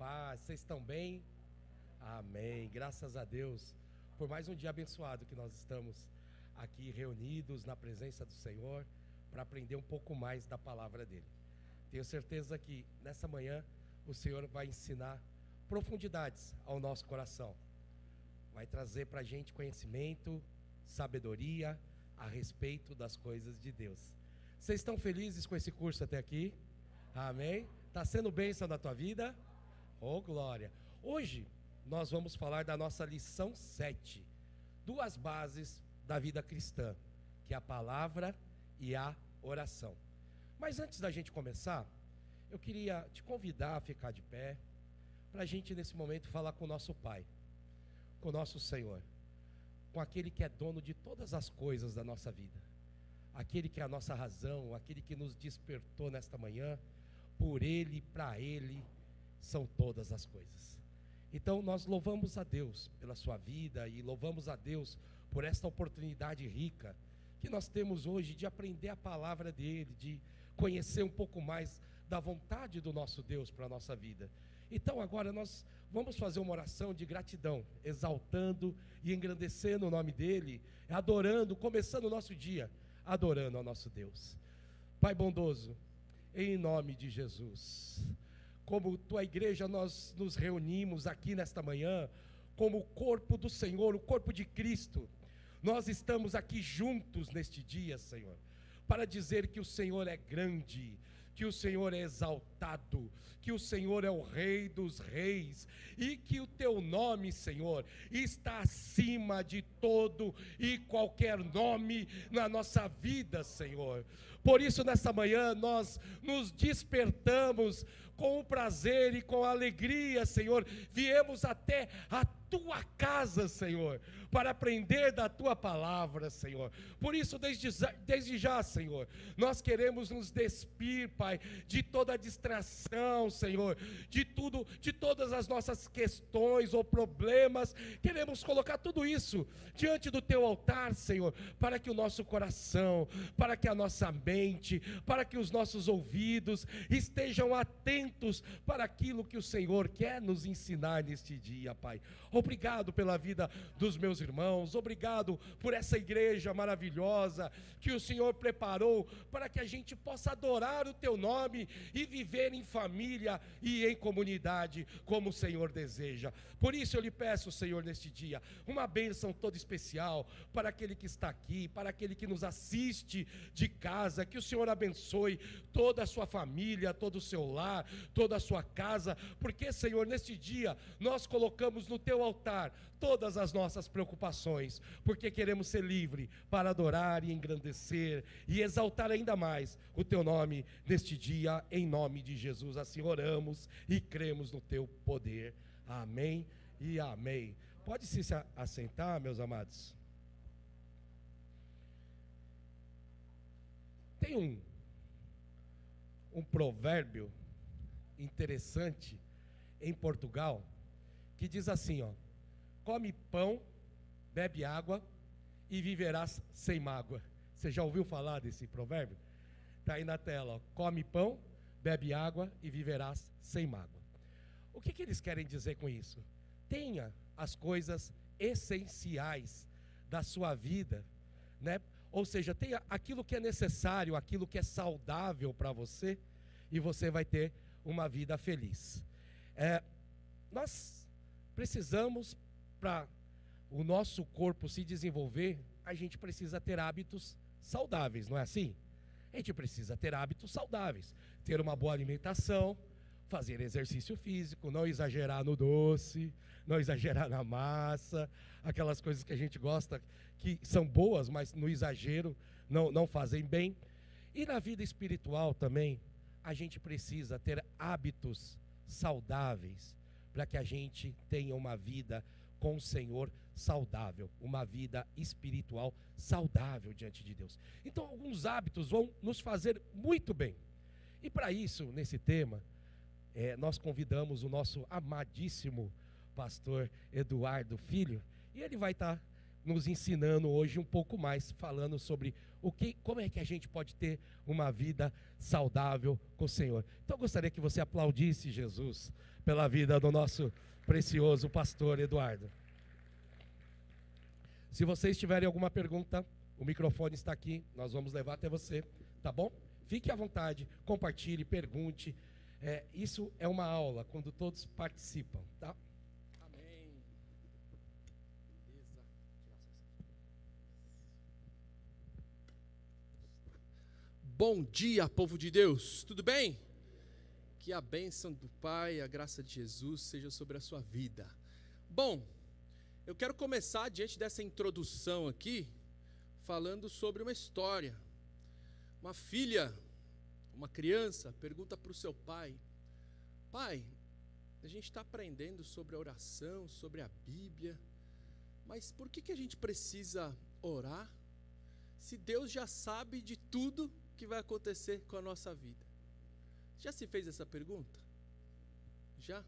paz, vocês estão bem? Amém, graças a Deus, por mais um dia abençoado que nós estamos aqui reunidos na presença do Senhor, para aprender um pouco mais da palavra dEle. Tenho certeza que nessa manhã o Senhor vai ensinar profundidades ao nosso coração, vai trazer para a gente conhecimento, sabedoria a respeito das coisas de Deus. Vocês estão felizes com esse curso até aqui? Amém? Está sendo bênção na tua vida? Oh, glória! Hoje nós vamos falar da nossa lição 7, duas bases da vida cristã, que é a palavra e a oração. Mas antes da gente começar, eu queria te convidar a ficar de pé, para a gente nesse momento falar com o nosso Pai, com o nosso Senhor, com aquele que é dono de todas as coisas da nossa vida, aquele que é a nossa razão, aquele que nos despertou nesta manhã. Por Ele, para Ele, são todas as coisas. Então nós louvamos a Deus pela sua vida e louvamos a Deus por esta oportunidade rica que nós temos hoje de aprender a palavra dEle, de conhecer um pouco mais da vontade do nosso Deus para a nossa vida. Então agora nós vamos fazer uma oração de gratidão, exaltando e engrandecendo o nome dEle, adorando, começando o nosso dia, adorando ao nosso Deus. Pai bondoso, em nome de Jesus, como tua igreja nós nos reunimos aqui nesta manhã, como o corpo do Senhor, o corpo de Cristo, nós estamos aqui juntos neste dia, Senhor, para dizer que o Senhor é grande, que o Senhor é exaltado, que o Senhor é o Rei dos reis, e que o teu nome, Senhor, está acima de todo e qualquer nome na nossa vida, Senhor. Por isso nessa manhã nós nos despertamos com o prazer e com a alegria, Senhor, viemos até a tua casa, Senhor, para aprender da tua palavra, Senhor. Por isso desde já, Senhor, nós queremos nos despir, Pai, de toda a distração, Senhor, de tudo, de todas as nossas questões ou problemas. Queremos colocar tudo isso diante do teu altar, Senhor, para que o nosso coração, para que a nossa mente, para que os nossos ouvidos estejam atentos para aquilo que o Senhor quer nos ensinar neste dia, Pai. Obrigado pela vida dos meus irmãos, obrigado por essa igreja maravilhosa que o Senhor preparou para que a gente possa adorar o teu nome e viver em família e em comunidade como o Senhor deseja. Por isso eu lhe peço, Senhor, neste dia, uma bênção toda especial para aquele que está aqui, para aquele que nos assiste de casa, que o Senhor abençoe toda a sua família, todo o seu lar, toda a sua casa, porque, Senhor, neste dia nós colocamos no teu altar todas as nossas preocupações, porque queremos ser livres para adorar e engrandecer e exaltar ainda mais o teu nome neste dia, em nome de Jesus. Assim oramos e cremos no teu poder. Amém e amém. Pode se assentar, meus amados. Tem um provérbio interessante em Portugal que diz assim, ó: come pão, bebe água e viverás sem mágoa. Você já ouviu falar desse provérbio? Está aí na tela, ó. Come pão, bebe água e viverás sem mágoa. O que eles querem dizer com isso? Tenha as coisas essenciais da sua vida, né? Ou seja, tenha aquilo que é necessário, aquilo que é saudável para você, e você vai ter uma vida feliz. Nós precisamos, para o nosso corpo se desenvolver, a gente precisa ter hábitos saudáveis, não é assim? A gente precisa ter hábitos saudáveis, ter uma boa alimentação, fazer exercício físico, não exagerar no doce, não exagerar na massa, aquelas coisas que a gente gosta, que são boas, mas no exagero não fazem bem. E na vida espiritual também, a gente precisa ter hábitos saudáveis, para que a gente tenha uma vida com o Senhor saudável, uma vida espiritual saudável diante de Deus. Então alguns hábitos vão nos fazer muito bem. E para isso, nesse tema, nós convidamos o nosso amadíssimo pastor Eduardo Filho, e ele vai estar nos ensinando hoje um pouco mais, falando sobre como é que a gente pode ter uma vida saudável com o Senhor. Então eu gostaria que você aplaudisse Jesus pela vida do nosso precioso pastor Eduardo. Se vocês tiverem alguma pergunta, o microfone está aqui, nós vamos levar até você, tá bom? Fique à vontade, compartilhe, pergunte. Isso é uma aula, quando todos participam, tá? Amém. Beleza. Bom dia, povo de Deus, tudo bem? Que a bênção do Pai, a graça de Jesus seja sobre a sua vida. Bom, eu quero começar diante dessa introdução aqui, falando sobre uma história. Uma filha, uma criança, pergunta para o seu pai: pai, a gente está aprendendo sobre a oração, sobre a Bíblia, mas por que a gente precisa orar, se Deus já sabe de tudo que vai acontecer com a nossa vida? Já se fez essa pergunta? Já?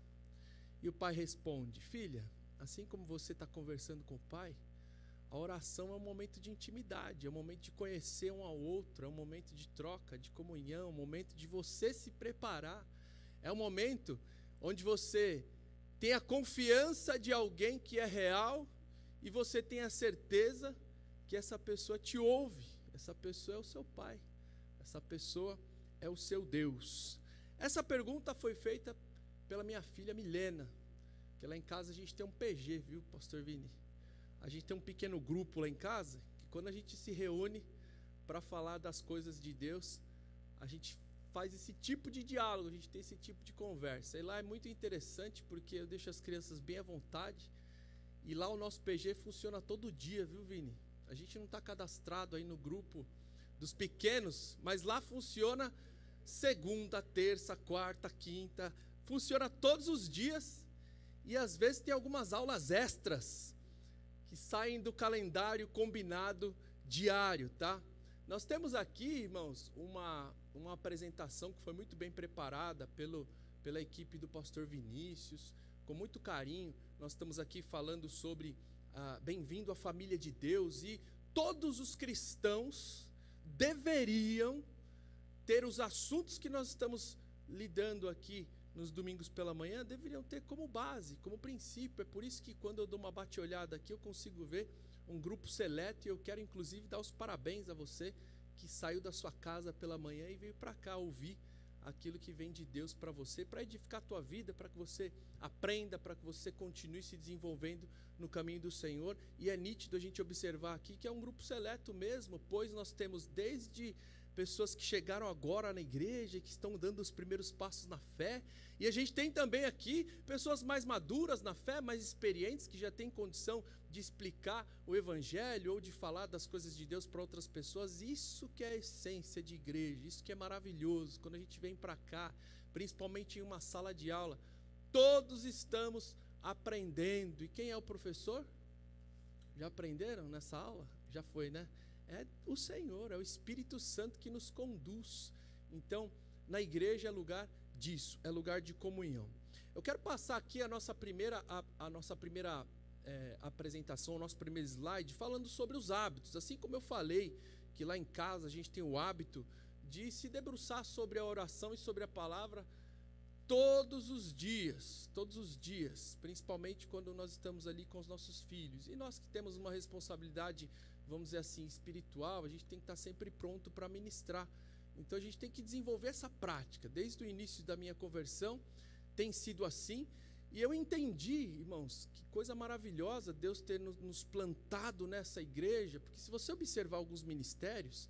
E o pai responde: filha, assim como você está conversando com o pai, a oração é um momento de intimidade, é um momento de conhecer um ao outro, é um momento de troca, de comunhão, é um momento de você se preparar, é um momento onde você tem a confiança de alguém que é real e você tem a certeza que essa pessoa te ouve, essa pessoa é o seu pai, essa pessoa é o seu Deus. Essa pergunta foi feita pela minha filha Milena, que lá em casa a gente tem um PG, viu, pastor Vini? A gente tem um pequeno grupo lá em casa, que quando a gente se reúne para falar das coisas de Deus, a gente faz esse tipo de diálogo, a gente tem esse tipo de conversa. E lá é muito interessante, porque eu deixo as crianças bem à vontade, e lá o nosso PG funciona todo dia, viu, Vini? A gente não está cadastrado aí no grupo dos pequenos, mas lá funciona segunda, terça, quarta, quinta, funciona todos os dias, e às vezes tem algumas aulas extras, que saem do calendário combinado diário, tá? Nós temos aqui, irmãos, uma apresentação que foi muito bem preparada pela equipe do pastor Vinícius, com muito carinho. Nós estamos aqui falando sobre bem-vindo à família de Deus, e todos os cristãos deveriam ter os assuntos que nós estamos lidando aqui nos domingos pela manhã, deveriam ter como base, como princípio. É por isso que quando eu dou uma bate-olhada aqui, eu consigo ver um grupo seleto, e eu quero inclusive dar os parabéns a você que saiu da sua casa pela manhã e veio para cá ouvir aquilo que vem de Deus para você, para edificar a tua vida, para que você aprenda, para que você continue se desenvolvendo no caminho do Senhor. E é nítido a gente observar aqui que é um grupo seleto mesmo, pois nós temos desde pessoas que chegaram agora na igreja, que estão dando os primeiros passos na fé, e a gente tem também aqui pessoas mais maduras na fé, mais experientes, que já têm condição de explicar o evangelho ou de falar das coisas de Deus para outras pessoas. Isso que é a essência de igreja, isso que é maravilhoso, quando a gente vem para cá, principalmente em uma sala de aula, todos estamos aprendendo. E quem é o professor? Já aprenderam nessa aula? Já foi, né? É o Senhor, é o Espírito Santo que nos conduz. Então, na igreja é lugar disso, é lugar de comunhão. Eu quero passar aqui a nossa primeira apresentação, o nosso primeiro slide, falando sobre os hábitos. Assim como eu falei que lá em casa a gente tem o hábito de se debruçar sobre a oração e sobre a palavra todos os dias, principalmente quando nós estamos ali com os nossos filhos. E nós que temos uma responsabilidade, vamos dizer assim, espiritual, a gente tem que estar sempre pronto para ministrar. Então a gente tem que desenvolver essa prática. Desde o início da minha conversão tem sido assim, e eu entendi, irmãos, que coisa maravilhosa Deus ter nos plantado nessa igreja, porque se você observar alguns ministérios,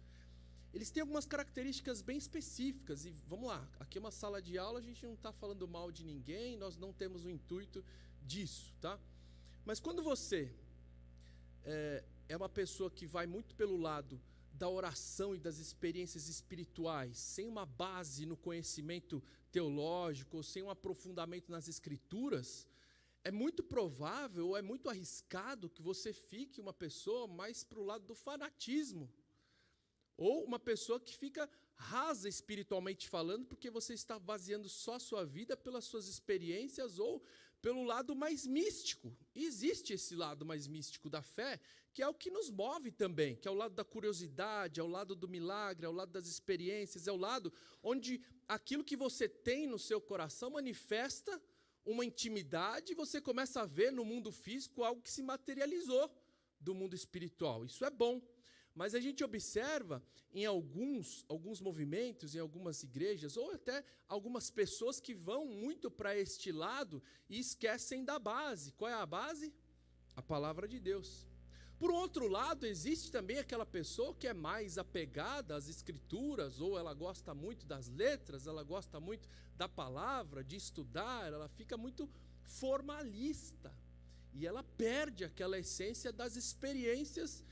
eles têm algumas características bem específicas. E vamos lá, aqui é uma sala de aula, a gente não está falando mal de ninguém, nós não temos o intuito disso, tá? Mas quando você é uma pessoa que vai muito pelo lado da oração e das experiências espirituais, sem uma base no conhecimento teológico, ou sem um aprofundamento nas escrituras, é muito provável, ou é muito arriscado que você fique uma pessoa mais para o lado do fanatismo, ou uma pessoa que fica rasa espiritualmente falando, porque você está baseando só a sua vida pelas suas experiências ou pelo lado mais místico. E existe esse lado mais místico da fé, que é o que nos move também, que é o lado da curiosidade, é o lado do milagre, é o lado das experiências, é o lado onde aquilo que você tem no seu coração manifesta uma intimidade e você começa a ver no mundo físico algo que se materializou do mundo espiritual. Isso é bom. Mas a gente observa em alguns movimentos, em algumas igrejas, ou até algumas pessoas que vão muito para este lado e esquecem da base. Qual é a base? A palavra de Deus. Por outro lado, existe também aquela pessoa que é mais apegada às escrituras, ou ela gosta muito das letras, ela gosta muito da palavra, de estudar, ela fica muito formalista. E ela perde aquela essência das experiências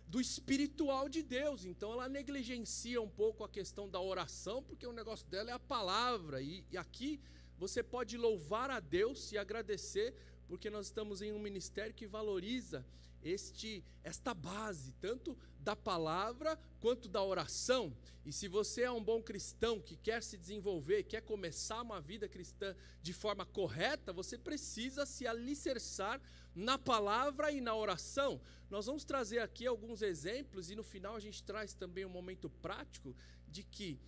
do espiritual de Deus. Então ela negligencia um pouco a questão da oração, porque o negócio dela é a palavra. E aqui você pode louvar a Deus e agradecer, porque nós estamos em um ministério que valoriza esta base, tanto da palavra quanto da oração. E se você é um bom cristão que quer se desenvolver, quer começar uma vida cristã de forma correta, você precisa se alicerçar na palavra e na oração. Nós vamos trazer aqui alguns exemplos e no final a gente traz também um momento prático de que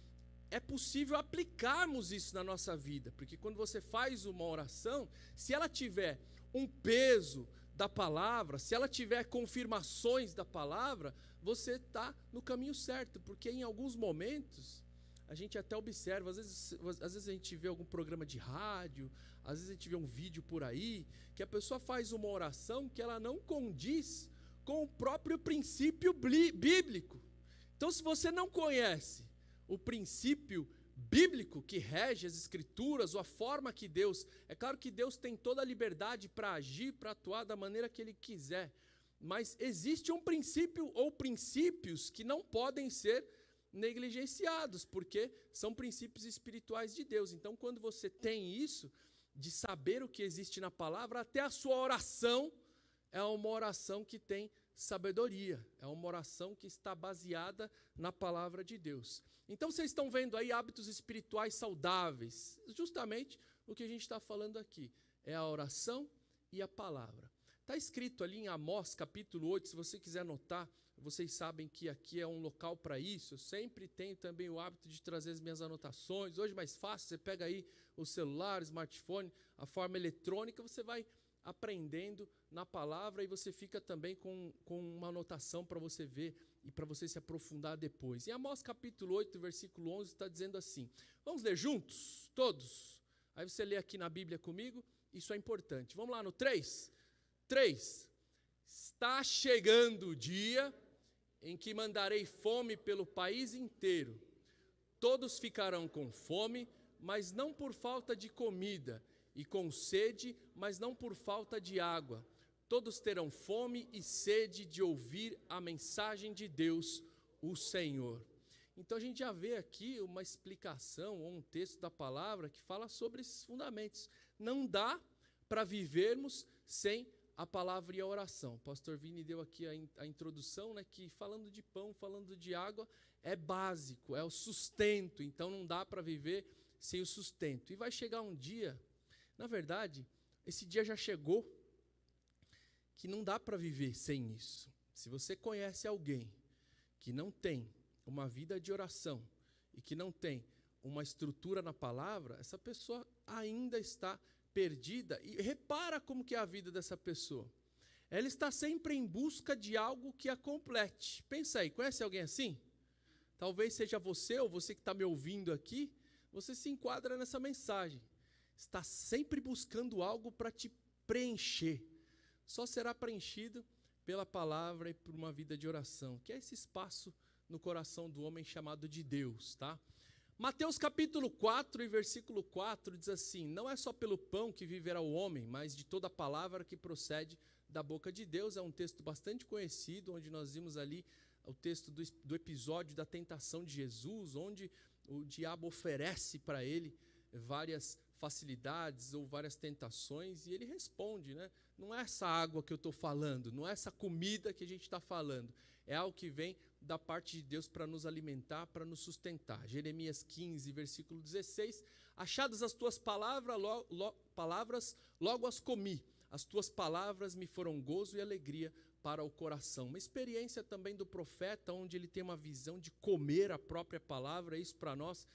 é possível aplicarmos isso na nossa vida, porque quando você faz uma oração, se ela tiver um peso da palavra, se ela tiver confirmações da palavra, você está no caminho certo, porque em alguns momentos a gente até observa, às vezes a gente vê algum programa de rádio, às vezes a gente vê um vídeo por aí, que a pessoa faz uma oração que ela não condiz com o próprio princípio bíblico. Então, se você não conhece o princípio bíblico que rege as escrituras, ou a forma que Deus... É claro que Deus tem toda a liberdade para agir, para atuar da maneira que Ele quiser, mas existe um princípio ou princípios que não podem ser negligenciados, porque são princípios espirituais de Deus. Então, quando você tem isso, de saber o que existe na palavra, até a sua oração é uma oração que tem sabedoria, é uma oração que está baseada na palavra de Deus. Então vocês estão vendo aí hábitos espirituais saudáveis, justamente o que a gente está falando aqui, é a oração e a palavra. Está escrito ali em Amós capítulo 8, se você quiser anotar, vocês sabem que aqui é um local para isso, eu sempre tenho também o hábito de trazer as minhas anotações, hoje mais fácil, você pega aí o celular, o smartphone, a forma eletrônica, você vai aprendendo na palavra e você fica também com uma anotação para você ver e para você se aprofundar depois. Em Amós capítulo 8, versículo 11, está dizendo assim, vamos ler juntos, todos? Aí você lê aqui na Bíblia comigo, isso é importante. Vamos lá no 3? 3. Está chegando o dia em que mandarei fome pelo país inteiro. Todos ficarão com fome, mas não por falta de comida, e com sede, mas não por falta de água. Todos terão fome e sede de ouvir a mensagem de Deus, o Senhor. Então a gente já vê aqui uma explicação ou um texto da palavra que fala sobre esses fundamentos. Não dá para vivermos sem a palavra e a oração. O pastor Vini deu aqui a introdução, né, que falando de pão, falando de água, é básico, é o sustento. Então não dá para viver sem o sustento. E vai chegar um dia, na verdade, esse dia já chegou, que não dá para viver sem isso. Se você conhece alguém que não tem uma vida de oração e que não tem uma estrutura na palavra, essa pessoa ainda está perdida. E repara como que é a vida dessa pessoa. Ela está sempre em busca de algo que a complete. Pensa aí, conhece alguém assim? Talvez seja você ou você que está me ouvindo aqui, você se enquadra nessa mensagem. Está sempre buscando algo para te preencher. Só será preenchido pela palavra e por uma vida de oração, que é esse espaço no coração do homem chamado de Deus, tá? Mateus capítulo 4 e versículo 4 diz assim, não é só pelo pão que viverá o homem, mas de toda palavra que procede da boca de Deus. É um texto bastante conhecido, onde nós vimos ali o texto do episódio da tentação de Jesus, onde o diabo oferece para ele várias facilidades ou várias tentações, e ele responde, né? Não é essa água que eu estou falando, não é essa comida que a gente está falando, é algo que vem da parte de Deus para nos alimentar, para nos sustentar. Jeremias 15, versículo 16. Achadas as tuas palavras, logo as comi. As tuas palavras me foram gozo e alegria para o coração. Uma experiência também do profeta, onde ele tem uma visão de comer a própria palavra. Isso para nós,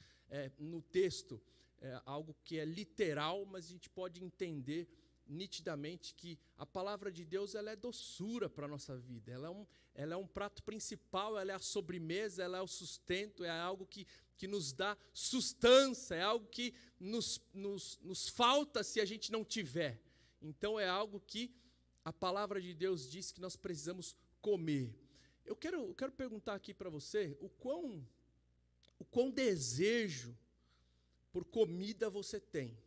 no texto, é algo que é literal, mas a gente pode entender nitidamente que a palavra de Deus, ela é doçura para a nossa vida, ela é um prato principal, ela é a sobremesa, ela é o sustento, é algo que nos dá sustância, é algo que nos falta se a gente não tiver. Então é algo que a palavra de Deus diz que nós precisamos comer. Eu quero perguntar aqui para você, o quão desejo por comida você tem?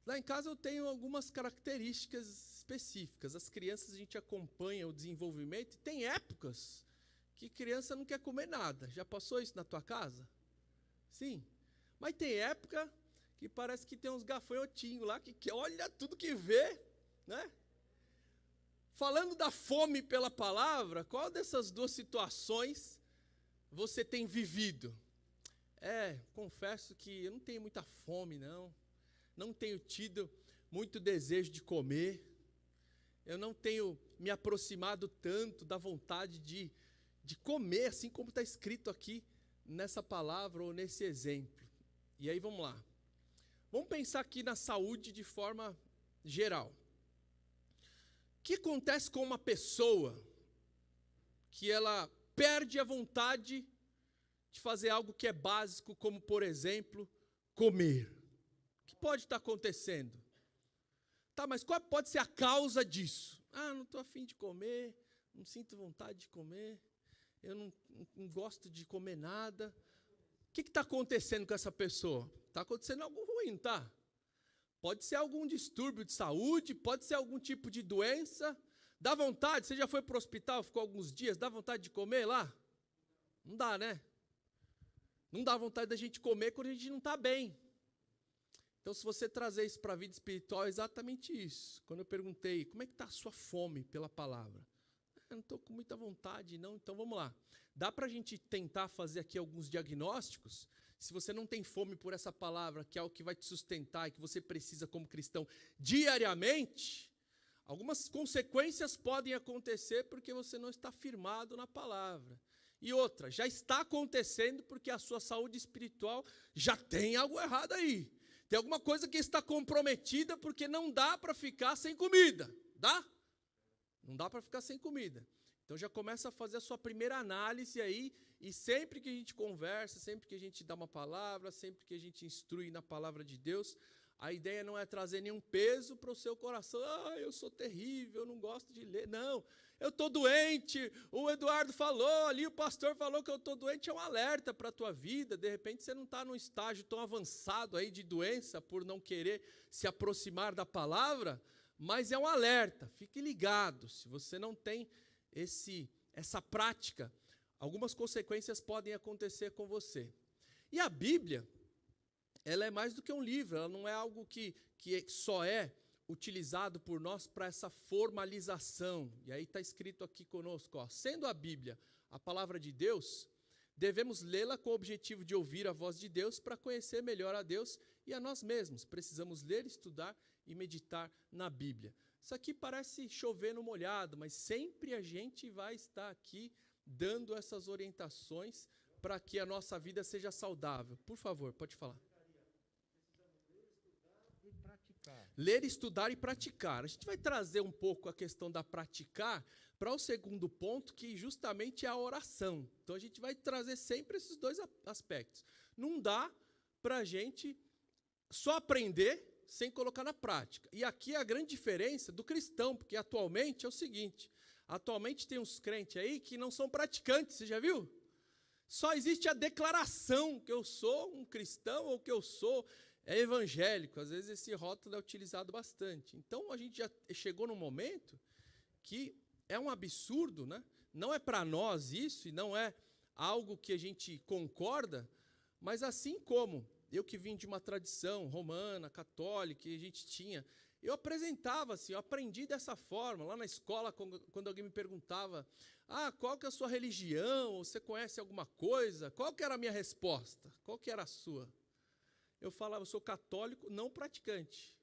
Lá em casa eu tenho algumas características específicas. As crianças, a gente acompanha o desenvolvimento, e tem épocas que criança não quer comer nada. Já passou isso na tua casa? Sim. Mas tem época que parece que tem uns gafanhotinhos lá, que olha tudo que vê, né? Falando da fome pela palavra, qual dessas duas situações você tem vivido? Confesso que eu não tenho muita fome, não tenho tido muito desejo de comer, eu não tenho me aproximado tanto da vontade de comer, assim como está escrito aqui nessa palavra ou nesse exemplo. E aí vamos lá. Vamos pensar aqui na saúde de forma geral. O que acontece com uma pessoa que ela perde a vontade de fazer algo que é básico, como, por exemplo, comer? O que pode estar acontecendo? Tá, mas qual pode ser a causa disso? Não estou afim de comer, não sinto vontade de comer, eu não gosto de comer nada. O que está acontecendo com essa pessoa? Está acontecendo algo ruim, tá? Pode ser algum distúrbio de saúde, pode ser algum tipo de doença. Dá vontade? Você já foi para o hospital, ficou alguns dias, dá vontade de comer lá? Não dá, né? Não dá vontade da gente comer quando a gente não está bem. Então, se você trazer isso para a vida espiritual, é exatamente isso. Quando eu perguntei, como é que está a sua fome pela palavra? Eu não estou com muita vontade, não. Então, vamos lá. Dá para a gente tentar fazer aqui alguns diagnósticos? Se você não tem fome por essa palavra, que é o que vai te sustentar e que você precisa como cristão diariamente, algumas consequências podem acontecer porque você não está firmado na palavra. E outra, já está acontecendo porque a sua saúde espiritual já tem algo errado aí. Tem alguma coisa que está comprometida porque não dá para ficar sem comida. Dá? Não dá para ficar sem comida. Então já começa a fazer a sua primeira análise aí, e sempre que a gente conversa, sempre que a gente dá uma palavra, sempre que a gente instrui na palavra de Deus, a ideia não é trazer nenhum peso para o seu coração. Eu sou terrível, eu não gosto de ler. Não, eu estou doente, o Eduardo falou ali, o pastor falou que eu estou doente, é um alerta para a tua vida. De repente você não está num estágio tão avançado aí de doença por não querer se aproximar da palavra, mas é um alerta, fique ligado. Se você não tem essa prática, algumas consequências podem acontecer com você. E a Bíblia, ela é mais do que um livro, ela não é algo que só é utilizado por nós para essa formalização. E aí está escrito aqui conosco, sendo a Bíblia a palavra de Deus, devemos lê-la com o objetivo de ouvir a voz de Deus para conhecer melhor a Deus e a nós mesmos. Precisamos ler, estudar e meditar na Bíblia. Isso aqui parece chover no molhado, mas sempre a gente vai estar aqui dando essas orientações para que a nossa vida seja saudável. Por favor, pode falar. Ler, estudar e praticar. A gente vai trazer um pouco a questão da praticar para o segundo ponto, que justamente é a oração. Então a gente vai trazer sempre esses dois aspectos. Não dá para a gente só aprender sem colocar na prática. E aqui é a grande diferença do cristão, porque atualmente é o seguinte, atualmente tem uns crentes aí que não são praticantes, você já viu? Só existe a declaração que eu sou um cristão ou que eu sou evangélico. Às vezes esse rótulo é utilizado bastante. Então a gente já chegou num momento que é um absurdo, né? Não é para nós isso e não é algo que a gente concorda, mas assim como eu que vim de uma tradição romana, católica, que a gente tinha, eu apresentava assim, eu aprendi dessa forma. Lá na escola, quando alguém me perguntava, qual que é a sua religião? Você conhece alguma coisa? Qual que era a minha resposta? Qual que era a sua? Eu falava, eu sou católico não praticante.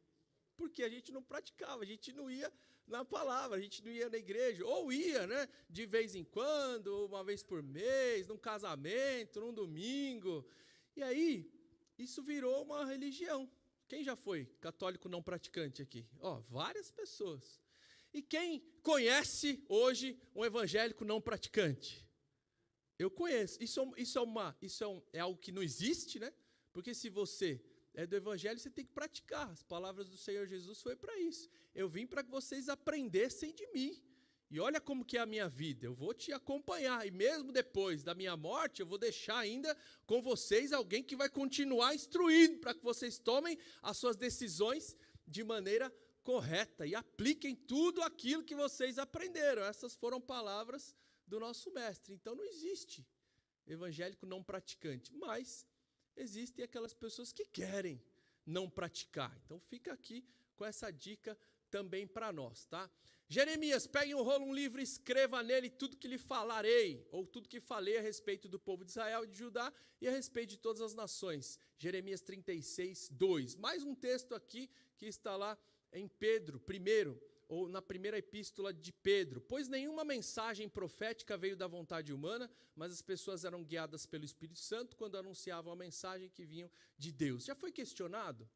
Porque a gente não praticava, a gente não ia na palavra, a gente não ia na igreja, ou ia, né, de vez em quando, uma vez por mês, num casamento, num domingo. E aí, isso virou uma religião. Quem já foi católico não praticante aqui? Várias pessoas. E quem conhece hoje um evangélico não praticante? Eu conheço. Isso é algo que não existe, né? Porque se você é do evangelho, você tem que praticar. As palavras do Senhor Jesus foi para isso. Eu vim para que vocês aprendessem de mim. E olha como que é a minha vida. Eu vou te acompanhar. E mesmo depois da minha morte, eu vou deixar ainda com vocês alguém que vai continuar instruindo para que vocês tomem as suas decisões de maneira correta e apliquem tudo aquilo que vocês aprenderam. Essas foram palavras do nosso mestre. Então não existe evangélico não praticante, mas existem aquelas pessoas que querem não praticar. Então fica aqui com essa dica também para nós, tá? Jeremias, pegue um rolo, um livro, escreva nele tudo que lhe falarei, ou tudo que falei a respeito do povo de Israel e de Judá e a respeito de todas as nações. Jeremias 36, 2. Mais um texto aqui que está lá em Pedro, ou na primeira epístola de Pedro. Pois nenhuma mensagem profética veio da vontade humana, mas as pessoas eram guiadas pelo Espírito Santo quando anunciavam a mensagem que vinham de Deus. Já foi questionado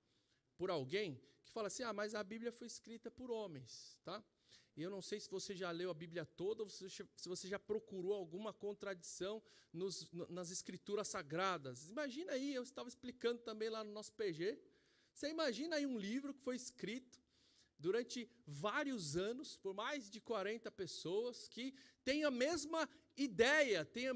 por alguém que fala assim, mas a Bíblia foi escrita por homens, tá? E eu não sei se você já leu a Bíblia toda, ou se você já procurou alguma contradição nas escrituras sagradas. Imagina aí, eu estava explicando também lá no nosso PG, você imagina aí um livro que foi escrito durante vários anos, por mais de 40 pessoas, que tem a mesma ideia, tem o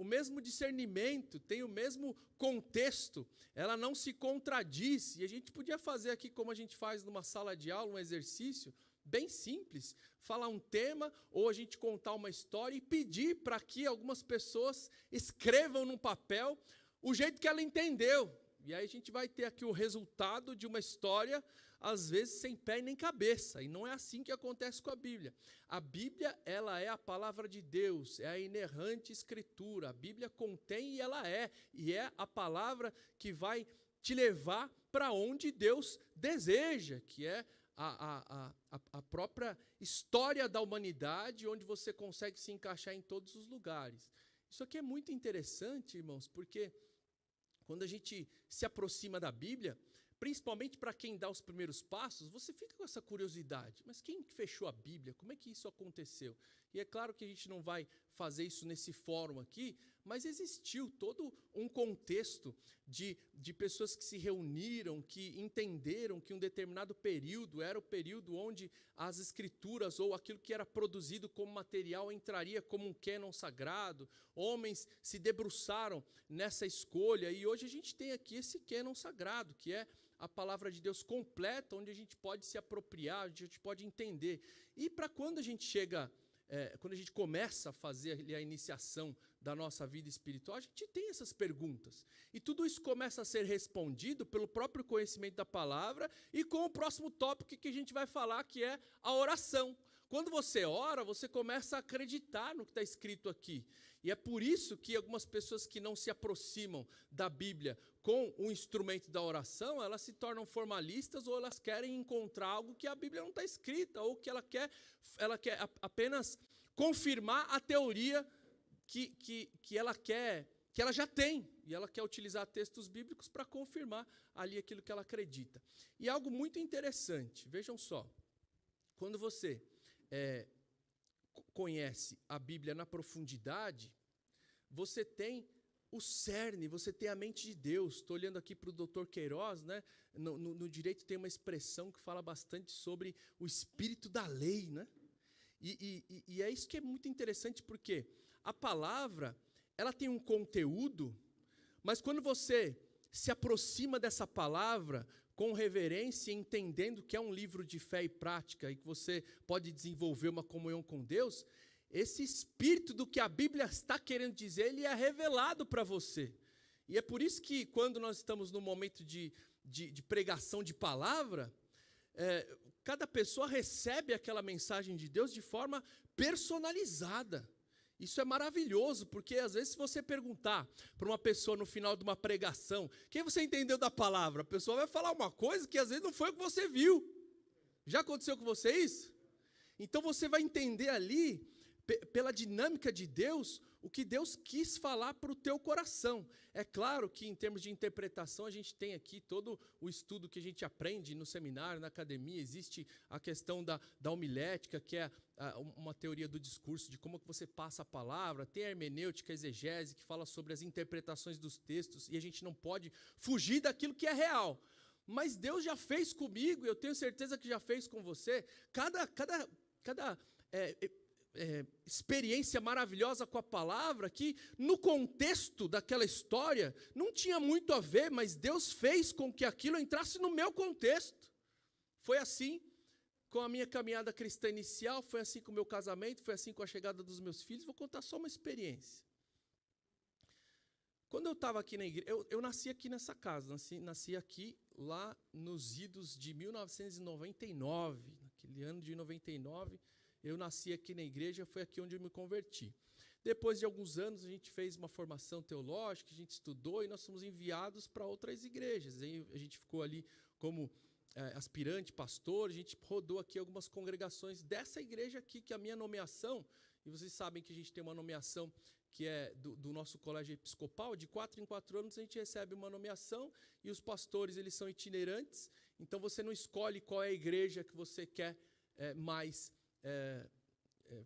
mesmo discernimento, tem o mesmo contexto, ela não se contradiz. E a gente podia fazer aqui, como a gente faz numa sala de aula, um exercício bem simples, falar um tema, ou a gente contar uma história e pedir para que algumas pessoas escrevam num papel o jeito que ela entendeu. E aí a gente vai ter aqui o resultado de uma história, às vezes sem pé nem cabeça, e não é assim que acontece com a Bíblia. A Bíblia, ela é a palavra de Deus, é a inerrante escritura, a Bíblia contém e é a palavra que vai te levar para onde Deus deseja, que é a própria história da humanidade, onde você consegue se encaixar em todos os lugares. Isso aqui é muito interessante, irmãos, porque quando a gente se aproxima da Bíblia, principalmente para quem dá os primeiros passos, você fica com essa curiosidade. Mas quem fechou a Bíblia? Como é que isso aconteceu? E é claro que a gente não vai fazer isso nesse fórum aqui, mas existiu todo um contexto de pessoas que se reuniram, que entenderam que um determinado período era o período onde as escrituras ou aquilo que era produzido como material entraria como um cânon sagrado. Homens se debruçaram nessa escolha e hoje a gente tem aqui esse cânon sagrado, que é a palavra de Deus completa, onde a gente pode se apropriar, onde a gente pode entender. E para quando a gente chega... quando a gente começa a fazer a iniciação da nossa vida espiritual, a gente tem essas perguntas. E tudo isso começa a ser respondido pelo próprio conhecimento da palavra e com o próximo tópico que a gente vai falar, que é a oração. Quando você ora, você começa a acreditar no que está escrito aqui. E é por isso que algumas pessoas que não se aproximam da Bíblia com o instrumento da oração, elas se tornam formalistas ou elas querem encontrar algo que a Bíblia não está escrita, ou que ela quer apenas confirmar a teoria que ela já tem, e ela quer utilizar textos bíblicos para confirmar ali aquilo que ela acredita. E algo muito interessante, vejam só, quando você conhece a Bíblia na profundidade, você tem o cerne, você tem a mente de Deus. Estou olhando aqui para o Dr. Queiroz, né? No direito tem uma expressão que fala bastante sobre o espírito da lei, né? E é isso que é muito interessante, porque a palavra, ela tem um conteúdo, mas quando você se aproxima dessa palavra com reverência, entendendo que é um livro de fé e prática, e que você pode desenvolver uma comunhão com Deus, esse espírito do que a Bíblia está querendo dizer, ele é revelado para você. E é por isso que quando nós estamos no momento de pregação de palavra, cada pessoa recebe aquela mensagem de Deus de forma personalizada. Isso é maravilhoso, porque às vezes se você perguntar para uma pessoa no final de uma pregação, o que você entendeu da palavra? A pessoa vai falar uma coisa que às vezes não foi o que você viu. Já aconteceu com você isso? Então você vai entender ali, pela dinâmica de Deus, o que Deus quis falar para o teu coração. É claro que em termos de interpretação, a gente tem aqui todo o estudo que a gente aprende no seminário, na academia. Existe a questão da homilética, que é uma teoria do discurso, de como que você passa a palavra. Tem a hermenêutica, a exegese, que fala sobre as interpretações dos textos, e a gente não pode fugir daquilo que é real. Mas Deus já fez comigo, e eu tenho certeza que já fez com você, cada experiência maravilhosa com a palavra, que no contexto daquela história não tinha muito a ver, mas Deus fez com que aquilo entrasse no meu contexto. Foi assim com a minha caminhada cristã inicial, foi assim com o meu casamento, foi assim com a chegada dos meus filhos. Vou contar só uma experiência. Quando eu estava aqui na igreja, eu nasci aqui nessa casa, nasci aqui lá nos idos de 1999, naquele ano de 99, eu nasci aqui na igreja, foi aqui onde eu me converti. Depois de alguns anos, a gente fez uma formação teológica, a gente estudou e nós fomos enviados para outras igrejas. Aí a gente ficou ali como aspirante, pastor, a gente rodou aqui algumas congregações dessa igreja aqui, que é a minha nomeação, e vocês sabem que a gente tem uma nomeação que é do nosso colégio episcopal, de 4 em 4 anos a gente recebe uma nomeação, e os pastores eles são itinerantes, então você não escolhe qual é a igreja que você quer mais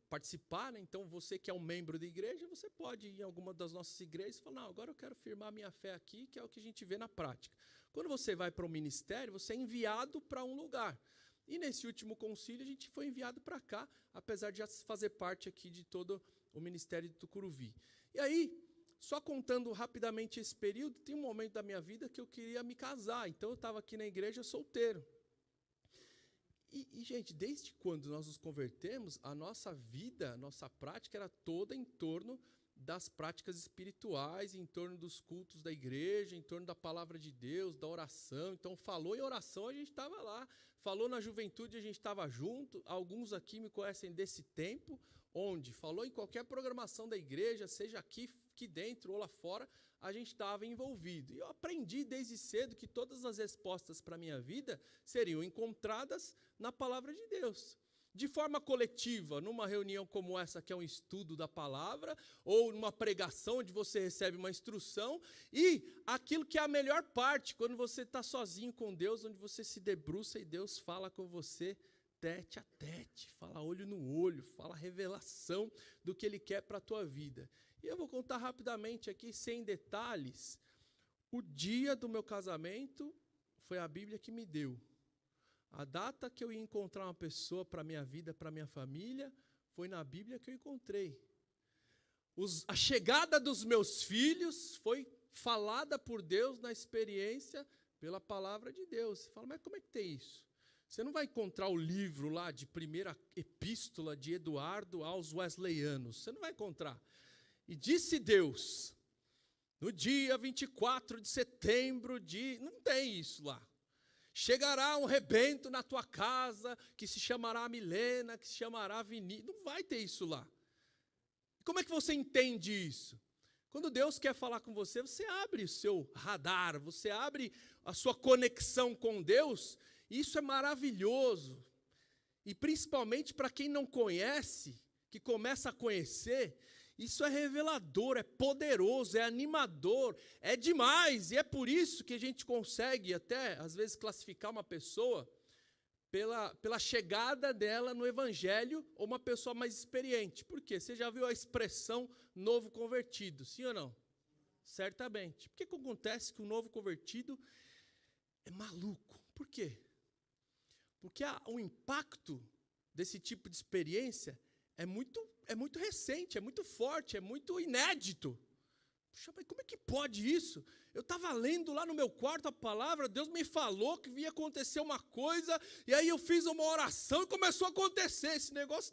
participar, né? Então você que é um membro da igreja, você pode ir em alguma das nossas igrejas e falar, não, agora eu quero firmar minha fé aqui, que é o que a gente vê na prática. Quando você vai para o ministério, você é enviado para um lugar. E nesse último concílio a gente foi enviado para cá, apesar de já fazer parte aqui de todo o ministério de Tucuruvi. E aí, só contando rapidamente esse período, tem um momento da minha vida que eu queria me casar, então eu estava aqui na igreja solteiro. E, gente, desde quando nós nos convertemos, a nossa vida, a nossa prática era toda em torno das práticas espirituais, em torno dos cultos da igreja, em torno da palavra de Deus, da oração. Então, falou em oração, a gente estava lá. Falou na juventude, a gente estava junto. Alguns aqui me conhecem desse tempo, onde falou em qualquer programação da igreja, seja aqui dentro ou lá fora, a gente estava envolvido. E eu aprendi desde cedo que todas as respostas para a minha vida seriam encontradas na palavra de Deus. De forma coletiva, numa reunião como essa, que é um estudo da palavra, ou numa pregação onde você recebe uma instrução, e aquilo que é a melhor parte, quando você está sozinho com Deus, onde você se debruça e Deus fala com você tete a tete, fala olho no olho, fala revelação do que Ele quer para a tua vida. E eu vou contar rapidamente aqui, sem detalhes, o dia do meu casamento foi a Bíblia que me deu. A data que eu ia encontrar uma pessoa para a minha vida, para a minha família, foi na Bíblia que eu encontrei. A chegada dos meus filhos foi falada por Deus na experiência pela palavra de Deus. Você fala, mas como é que tem isso? Você não vai encontrar o livro lá de primeira epístola de Eduardo aos Wesleyanos. Você não vai encontrar. E disse Deus, no dia 24 de setembro de... Não tem isso lá. Chegará um rebento na tua casa, que se chamará Milena, que se chamará Vinícius. Não vai ter isso lá. Como é que você entende isso? Quando Deus quer falar com você, você abre o seu radar, você abre a sua conexão com Deus. Isso é maravilhoso. E principalmente para quem não conhece, que começa a conhecer, isso é revelador, é poderoso, é animador, é demais. E é por isso que a gente consegue até, às vezes, classificar uma pessoa pela chegada dela no Evangelho, ou uma pessoa mais experiente. Por quê? Você já viu a expressão novo convertido, sim ou não? Certamente. Por que acontece que o novo convertido é maluco? Por quê? Porque o impacto desse tipo de experiência é muito recente, é muito forte, é muito inédito. Puxa, mas como é que pode isso? Eu estava lendo lá no meu quarto a palavra, Deus me falou que ia acontecer uma coisa, e aí eu fiz uma oração e começou a acontecer. Esse negócio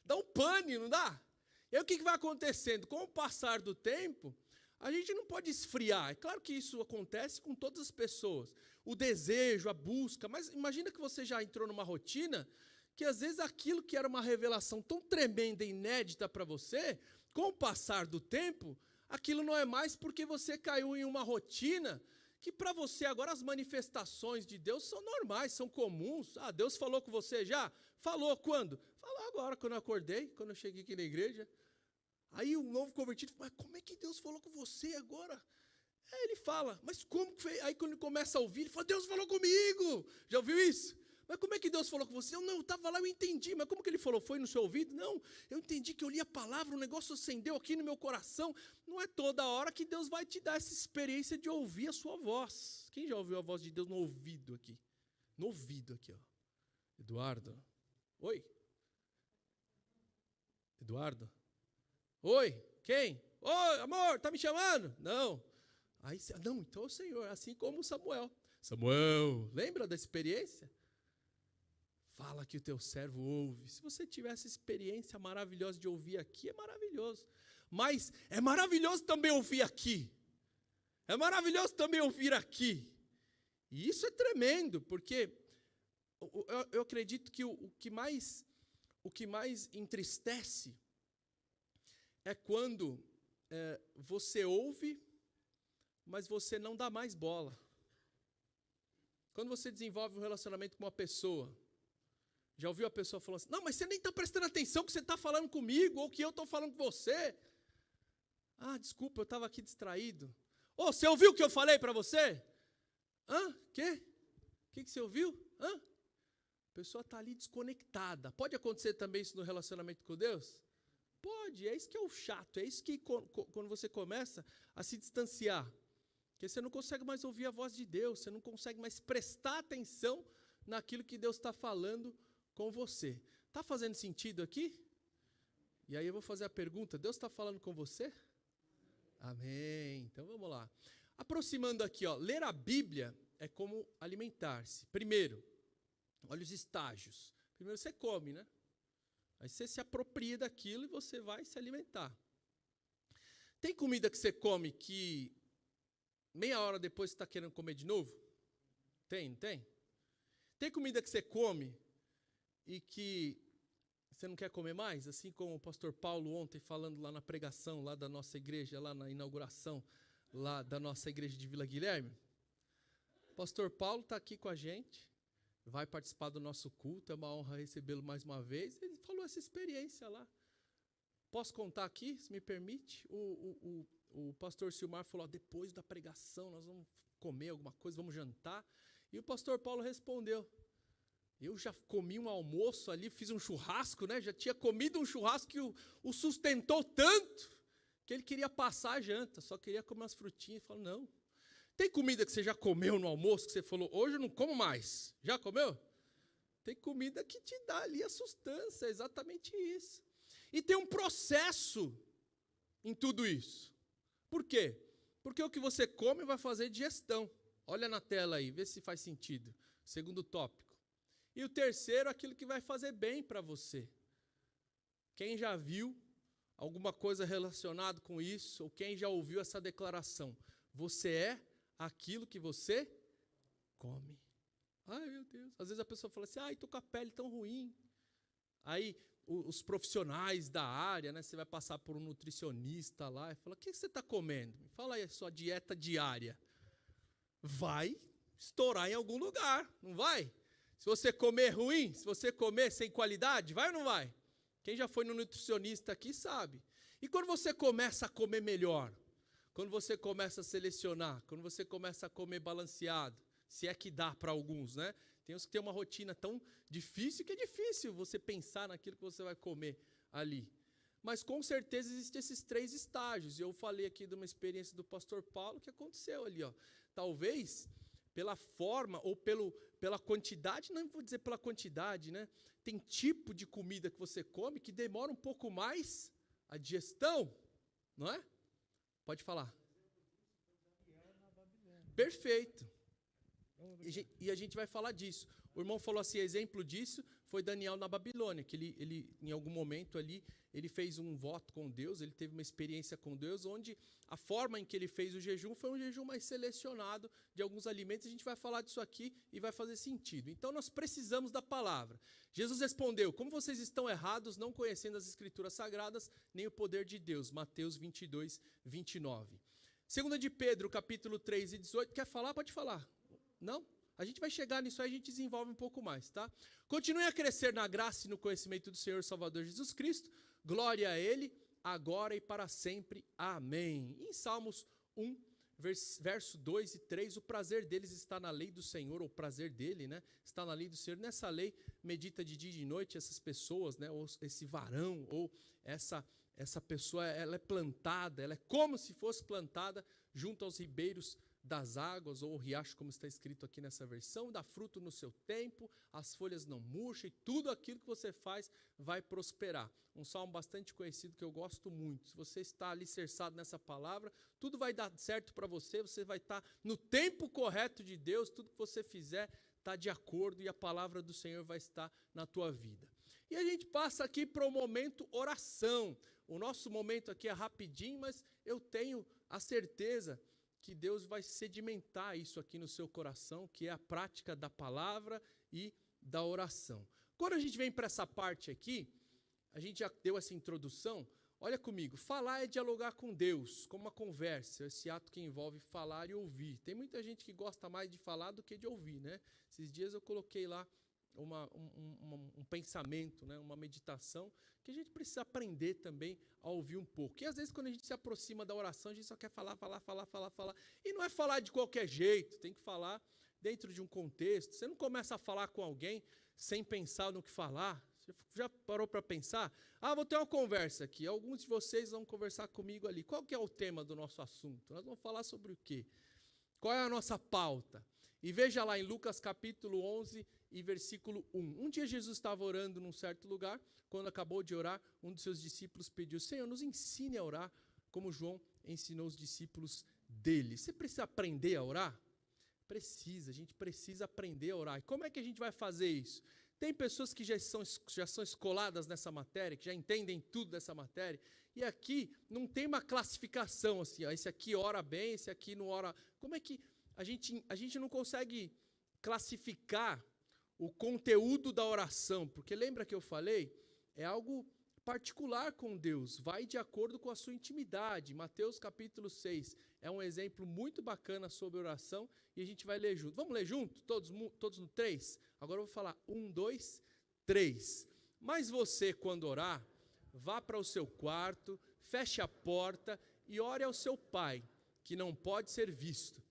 dá um pane, não dá? E aí o que vai acontecendo? Com o passar do tempo, A gente não pode esfriar. É claro que isso acontece com todas as pessoas. O desejo, a busca. Mas imagina que você já entrou numa rotina que às vezes aquilo que era uma revelação tão tremenda e inédita para você, com o passar do tempo, aquilo não é mais porque você caiu em uma rotina que para você agora as manifestações de Deus são normais, são comuns. Ah, Deus falou com você já? Falou quando? Falou agora, quando eu acordei, quando eu cheguei aqui na igreja. Aí o novo convertido fala, mas como é que Deus falou com você agora? Aí ele fala, mas como que foi? Aí quando ele começa a ouvir, ele fala, Deus falou comigo. Já ouviu isso? Mas como é que Deus falou com você? Eu estava lá, eu entendi. Mas como que ele falou? Foi no seu ouvido? Não, eu entendi que eu li a palavra, o negócio acendeu aqui no meu coração. Não é toda hora que Deus vai te dar essa experiência de ouvir a sua voz. Quem já ouviu a voz de Deus no ouvido aqui? No ouvido aqui, ó. Eduardo. Oi? Eduardo? Oi? Quem? Oi, amor, tá me chamando? Não. Aí, não, então é o Senhor, assim como Samuel. Samuel, lembra da experiência? Fala que o teu servo ouve. Se você tiver essa experiência maravilhosa de ouvir aqui, é maravilhoso. Mas é maravilhoso também ouvir aqui. É maravilhoso também ouvir aqui. E isso é tremendo, porque eu acredito que o que mais entristece é quando você ouve, mas você não dá mais bola. Quando você desenvolve um relacionamento com uma pessoa, já ouviu a pessoa falando assim, não, mas você nem está prestando atenção que você está falando comigo, ou que eu estou falando com você. Ah, desculpa, eu estava aqui distraído. Ô, você ouviu o que eu falei para você? Hã? Quê? O que você ouviu? Hã? A pessoa está ali desconectada. Pode acontecer também isso no relacionamento com Deus? Pode, é isso que é o chato, é isso que quando você começa a se distanciar, porque você não consegue mais ouvir a voz de Deus, você não consegue mais prestar atenção naquilo que Deus está falando com você. Está fazendo sentido aqui? E aí eu vou fazer a pergunta, Deus está falando com você? Amém, então vamos lá. Aproximando aqui, ó, ler a Bíblia é como alimentar-se. Primeiro, olha os estágios. Primeiro você come, né? Aí você se apropria daquilo e você vai se alimentar. Tem comida que você come que meia hora depois você está querendo comer de novo? Tem, não tem? Tem comida que você come e que você não quer comer mais? Assim como o pastor Paulo ontem falando lá na pregação, lá da nossa igreja, lá na inauguração, lá da nossa igreja de Vila Guilherme. O pastor Paulo está aqui com a gente. Vai participar do nosso culto, é uma honra recebê-lo mais uma vez. Ele falou essa experiência lá. Posso contar aqui, se me permite? O pastor Silmar falou, depois da pregação nós vamos comer alguma coisa, vamos jantar. E o pastor Paulo respondeu, eu já comi um almoço ali, fiz um churrasco, né? Já tinha comido um churrasco que o sustentou tanto, que ele queria passar a janta, só queria comer umas frutinhas. Ele falou, não. Tem comida que você já comeu no almoço, que você falou, hoje eu não como mais. Já comeu? Tem comida que te dá ali a sustância, é exatamente isso. E tem um processo em tudo isso. Por quê? Porque o que você come vai fazer digestão. Olha na tela aí, vê se faz sentido. Segundo tópico. E o terceiro, aquilo que vai fazer bem para você. Quem já viu alguma coisa relacionada com isso, ou quem já ouviu essa declaração? Você é aquilo que você come. Ai, meu Deus. Às vezes a pessoa fala assim, ai, estou com a pele tão ruim. Aí os profissionais da área, né, você vai passar por um nutricionista lá e fala, o que você está comendo? Me fala aí a sua dieta diária. Vai estourar em algum lugar, não vai? Se você comer ruim, se você comer sem qualidade, vai ou não vai? Quem já foi no nutricionista aqui sabe. E quando você começa a comer melhor, quando você começa a selecionar, quando você começa a comer balanceado, se é que dá para alguns, né? Tem uns que tem uma rotina tão difícil que é difícil você pensar naquilo que você vai comer ali. Mas com certeza existem esses 3 estágios. Eu falei aqui de uma experiência do pastor Paulo que aconteceu ali, ó. Talvez pela forma ou pela quantidade, não vou dizer pela quantidade, né? Tem tipo de comida que você come que demora um pouco mais a digestão, não é? Pode falar. Perfeito. E a gente vai falar disso. O irmão falou assim, exemplo disso foi Daniel na Babilônia, que ele em algum momento ali, ele fez um voto com Deus, ele teve uma experiência com Deus, onde a forma em que ele fez o jejum foi um jejum mais selecionado de alguns alimentos. A gente vai falar disso aqui e vai fazer sentido. Então nós precisamos da palavra. Jesus respondeu, como vocês estão errados, não conhecendo as escrituras sagradas, nem o poder de Deus. Mateus 22, 29. 2 de Pedro, capítulo 3 e 18. Quer falar? Pode falar. Não? A gente vai chegar nisso aí, a gente desenvolve um pouco mais, tá? Continue a crescer na graça e no conhecimento do Senhor Salvador Jesus Cristo. Glória a Ele, agora e para sempre. Amém. Em Salmos 1, verso 2 e 3, o prazer deles está na lei do Senhor, ou o prazer dele, né? Está na lei do Senhor. Nessa lei, medita de dia e de noite essas pessoas, né? Ou esse varão, ou essa pessoa, ela é plantada, ela é como se fosse plantada junto aos ribeiros das águas, ou o riacho, como está escrito aqui nessa versão, dá fruto no seu tempo, as folhas não murcham, e tudo aquilo que você faz vai prosperar. Um salmo bastante conhecido que eu gosto muito. Se você está alicerçado nessa palavra, tudo vai dar certo para você, você vai estar no tempo correto de Deus, tudo que você fizer está de acordo, e a palavra do Senhor vai estar na tua vida. E a gente passa aqui para o momento oração. O nosso momento aqui é rapidinho, mas eu tenho a certeza que Deus vai sedimentar isso aqui no seu coração, que é a prática da palavra e da oração. Quando a gente vem para essa parte aqui, a gente já deu essa introdução, olha comigo, falar é dialogar com Deus, como uma conversa, esse ato que envolve falar e ouvir. Tem muita gente que gosta mais de falar do que de ouvir, né? Esses dias eu coloquei lá um pensamento, né, uma meditação, que a gente precisa aprender também a ouvir um pouco. E às vezes quando a gente se aproxima da oração, a gente só quer falar. E não é falar de qualquer jeito, tem que falar dentro de um contexto. Você não começa a falar com alguém sem pensar no que falar. Você já parou para pensar? Vou ter uma conversa aqui, alguns de vocês vão conversar comigo ali. Qual que é o tema do nosso assunto? Nós vamos falar sobre o quê? Qual é a nossa pauta? E veja lá em Lucas capítulo 11 e versículo 1. Um dia Jesus estava orando num certo lugar. Quando acabou de orar, um dos seus discípulos pediu: Senhor, nos ensine a orar como João ensinou os discípulos dele. Você precisa aprender a orar? Precisa, a gente precisa aprender a orar. E como é que a gente vai fazer isso? Tem pessoas que já são escoladas nessa matéria, que já entendem tudo dessa matéria, e aqui não tem uma classificação assim, esse aqui ora bem, esse aqui não ora. Como é que a gente não consegue classificar o conteúdo da oração? Porque lembra que eu falei? É algo particular com Deus, vai de acordo com a sua intimidade. Mateus capítulo 6 é um exemplo muito bacana sobre oração, e a gente vai ler junto. Vamos ler junto? Todos no 3? Agora eu vou falar 1, 2, 3. Mas você, quando orar, vá para o seu quarto, feche a porta e ore ao seu pai, que não pode ser visto.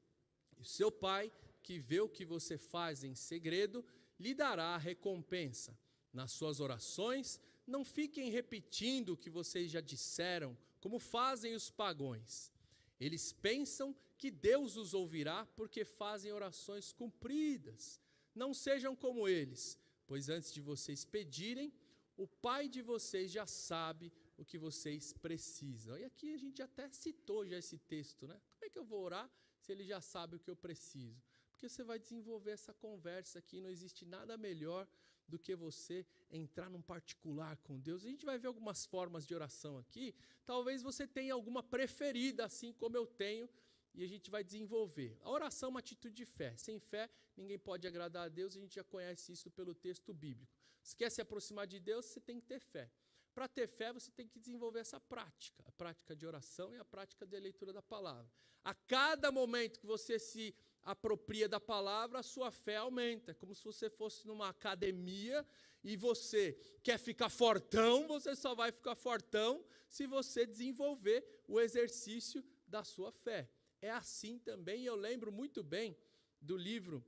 E o seu pai, que vê o que você faz em segredo, lhe dará a recompensa. Nas suas orações, não fiquem repetindo o que vocês já disseram, como fazem os pagãos. Eles pensam que Deus os ouvirá porque fazem orações compridas. Não sejam como eles, pois antes de vocês pedirem, o Pai de vocês já sabe o que vocês precisam. E aqui a gente até citou já esse texto, né? Como é que eu vou orar se ele já sabe o que eu preciso? Porque você vai desenvolver essa conversa aqui, não existe nada melhor do que você entrar num particular com Deus. A gente vai ver algumas formas de oração aqui, talvez você tenha alguma preferida, assim como eu tenho, e a gente vai desenvolver. A oração é uma atitude de fé. Sem fé, ninguém pode agradar a Deus, a gente já conhece isso pelo texto bíblico. Se quer se aproximar de Deus, você tem que ter fé. Para ter fé, você tem que desenvolver essa prática, a prática de oração e a prática de leitura da palavra. A cada momento que você se apropria da palavra, a sua fé aumenta. É como se você fosse numa academia e você quer ficar fortão, você só vai ficar fortão se você desenvolver o exercício da sua fé. É assim também, eu lembro muito bem do livro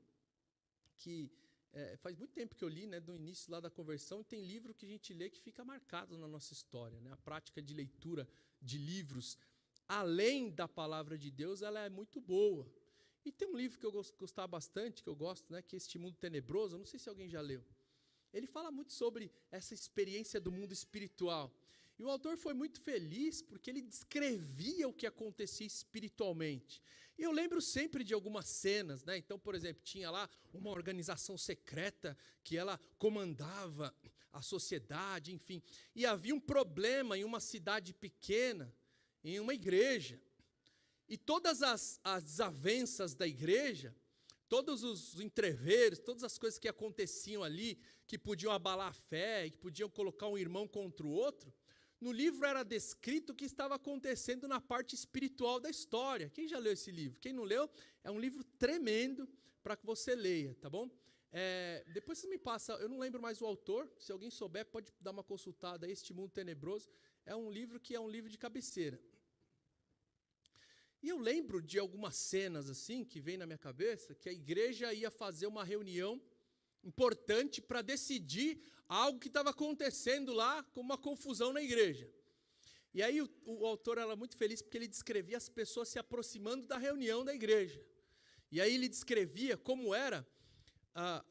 que faz muito tempo que eu li, né, do início lá da conversão, e tem livro que a gente lê que fica marcado na nossa história, né? A prática de leitura de livros, além da palavra de Deus, ela é muito boa. E tem um livro que eu gostava bastante, que eu gosto, né, que é Este Mundo Tenebroso, eu não sei se alguém já leu. Ele fala muito sobre essa experiência do mundo espiritual. E o autor foi muito feliz porque ele descrevia o que acontecia espiritualmente. E eu lembro sempre de algumas cenas, né? Então, por exemplo, tinha lá uma organização secreta que ela comandava a sociedade, enfim. E havia um problema em uma cidade pequena, em uma igreja. E todas as desavenças da igreja, todos os entreveros, todas as coisas que aconteciam ali, que podiam abalar a fé, que podiam colocar um irmão contra o outro, no livro era descrito o que estava acontecendo na parte espiritual da história. Quem já leu esse livro? Quem não leu, é um livro tremendo para que você leia, tá bom? Depois você me passa, eu não lembro mais o autor, se alguém souber, pode dar uma consultada, Este Mundo Tenebroso. É um livro que é um livro de cabeceira. E eu lembro de algumas cenas assim, que vem na minha cabeça, que a igreja ia fazer uma reunião importante para decidir algo que estava acontecendo lá, com uma confusão na igreja. E aí o autor era muito feliz porque ele descrevia as pessoas se aproximando da reunião da igreja. E aí ele descrevia como era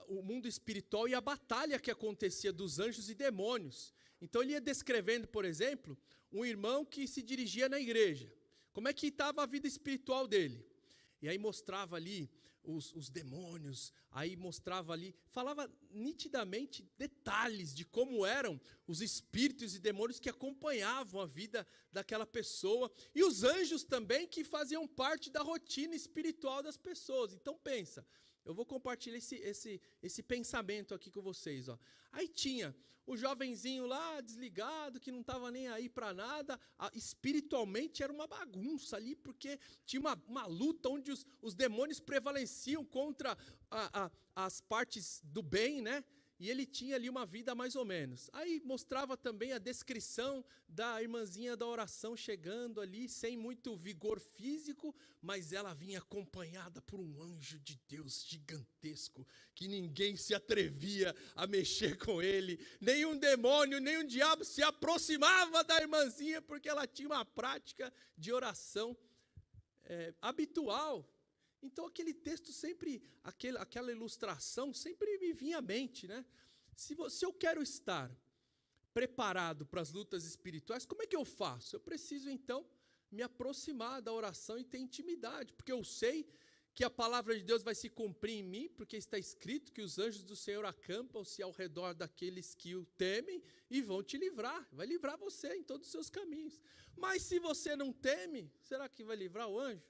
o mundo espiritual e a batalha que acontecia dos anjos e demônios. Então ele ia descrevendo, por exemplo, um irmão que se dirigia na igreja. Como é que estava a vida espiritual dele? E aí mostrava ali os demônios, aí mostrava ali, falava nitidamente detalhes de como eram os espíritos e demônios que acompanhavam a vida daquela pessoa, e os anjos também que faziam parte da rotina espiritual das pessoas. Então pensa, eu vou compartilhar esse pensamento aqui com vocês. Ó. Aí tinha o jovenzinho lá, desligado, que não estava nem aí para nada. Espiritualmente era uma bagunça ali, porque tinha uma luta onde os demônios prevaleciam contra as partes do bem, né? E ele tinha ali uma vida mais ou menos. Aí mostrava também a descrição da irmãzinha da oração chegando ali, sem muito vigor físico, mas ela vinha acompanhada por um anjo de Deus gigantesco, que ninguém se atrevia a mexer com ele, nenhum demônio, nenhum diabo se aproximava da irmãzinha, porque ela tinha uma prática de oração habitual. Então aquele texto sempre, aquela ilustração sempre me vinha à mente, né? Se eu quero estar preparado para as lutas espirituais, como é que eu faço? Eu preciso então me aproximar da oração e ter intimidade, porque eu sei que a palavra de Deus vai se cumprir em mim, porque está escrito que os anjos do Senhor acampam-se ao redor daqueles que o temem e vão te livrar, vai livrar você em todos os seus caminhos. Mas se você não teme, será que vai livrar o anjo?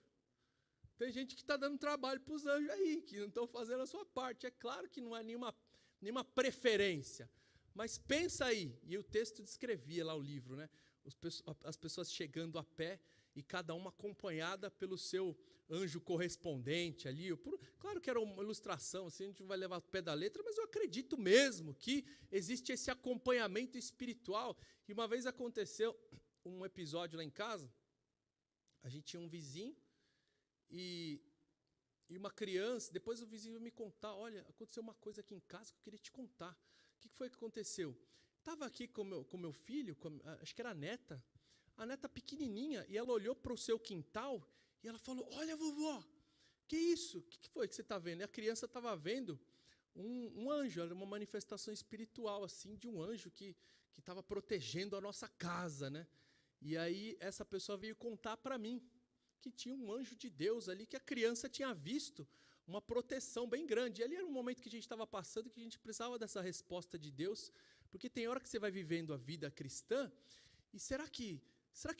Tem gente que está dando trabalho para os anjos aí, que não estão fazendo a sua parte. É claro que não é nenhuma preferência, mas pensa aí. E o texto descrevia lá o livro, né? As pessoas chegando a pé e cada uma acompanhada pelo seu anjo correspondente ali. Claro que era uma ilustração, assim, a gente não vai levar o pé da letra, mas eu acredito mesmo que existe esse acompanhamento espiritual. E uma vez aconteceu um episódio lá em casa, a gente tinha um vizinho, e uma criança, depois o vizinho me contar, olha, aconteceu uma coisa aqui em casa que eu queria te contar. O que foi que aconteceu? Estava aqui com meu filho, acho que era a neta pequenininha, e ela olhou para o seu quintal, e ela falou, olha vovó, que isso? O que foi que você está vendo? E a criança estava vendo um anjo, era uma manifestação espiritual, assim, de um anjo que estava protegendo a nossa casa, né? E aí essa pessoa veio contar para mim, que tinha um anjo de Deus ali, que a criança tinha visto uma proteção bem grande. E ali era um momento que a gente estava passando, que a gente precisava dessa resposta de Deus, porque tem hora que você vai vivendo a vida cristã, e será que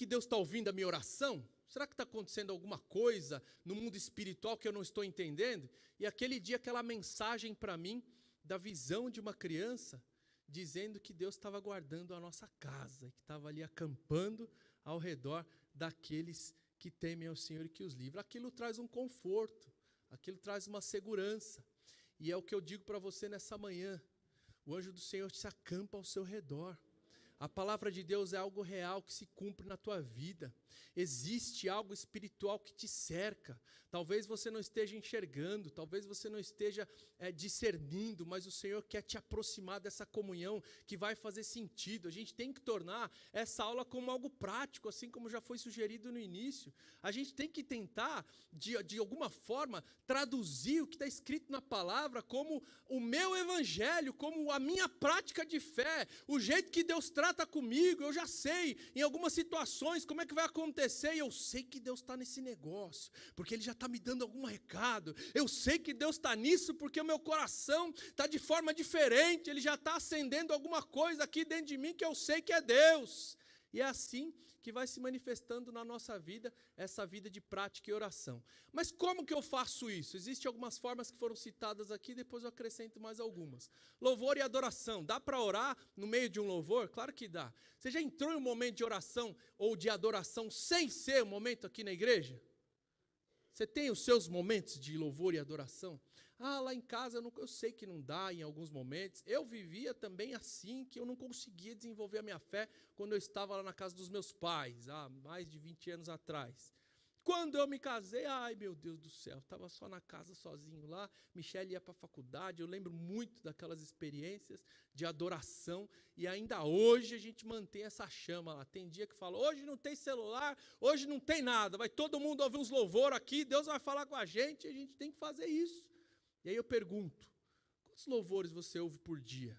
Deus está ouvindo a minha oração? Será que está acontecendo alguma coisa no mundo espiritual que eu não estou entendendo? E aquele dia, aquela mensagem para mim, da visão de uma criança, dizendo que Deus estava guardando a nossa casa, que estava ali acampando ao redor daqueles que temem ao Senhor e que os livra. Aquilo traz um conforto, aquilo traz uma segurança. E é o que eu digo para você nessa manhã. O anjo do Senhor se acampa ao seu redor. A palavra de Deus é algo real que se cumpre na tua vida. Existe algo espiritual que te cerca. Talvez você não esteja enxergando, talvez você não esteja discernindo, mas o Senhor quer te aproximar dessa comunhão que vai fazer sentido. A gente tem que tornar essa aula como algo prático, assim como já foi sugerido no início. A gente tem que tentar, de alguma forma, traduzir o que está escrito na palavra como o meu evangelho, como a minha prática de fé, o jeito que Deus trata trata comigo, eu já sei, em algumas situações, como é que vai acontecer, e eu sei que Deus está nesse negócio, porque Ele já está me dando algum recado, eu sei que Deus está nisso, porque o meu coração está de forma diferente, Ele já está acendendo alguma coisa aqui dentro de mim, que eu sei que é Deus. E é assim que vai se manifestando na nossa vida, essa vida de prática e oração. Mas como que eu faço isso? Existem algumas formas que foram citadas aqui, depois eu acrescento mais algumas. Louvor e adoração. Dá para orar no meio de um louvor? Claro que dá. Você já entrou em um momento de oração ou de adoração sem ser um momento aqui na igreja? Você tem os seus momentos de louvor e adoração? Lá em casa eu sei que não dá em alguns momentos. Eu vivia também assim, que eu não conseguia desenvolver a minha fé quando eu estava lá na casa dos meus pais, há mais de 20 anos atrás. Quando eu me casei, ai meu Deus do céu, estava só na casa sozinho lá, Michele ia para a faculdade, eu lembro muito daquelas experiências de adoração, e ainda hoje a gente mantém essa chama lá. Tem dia que fala, hoje não tem celular, hoje não tem nada, vai todo mundo ouvir uns louvor aqui, Deus vai falar com a gente tem que fazer isso. E aí eu pergunto, quantos louvores você ouve por dia?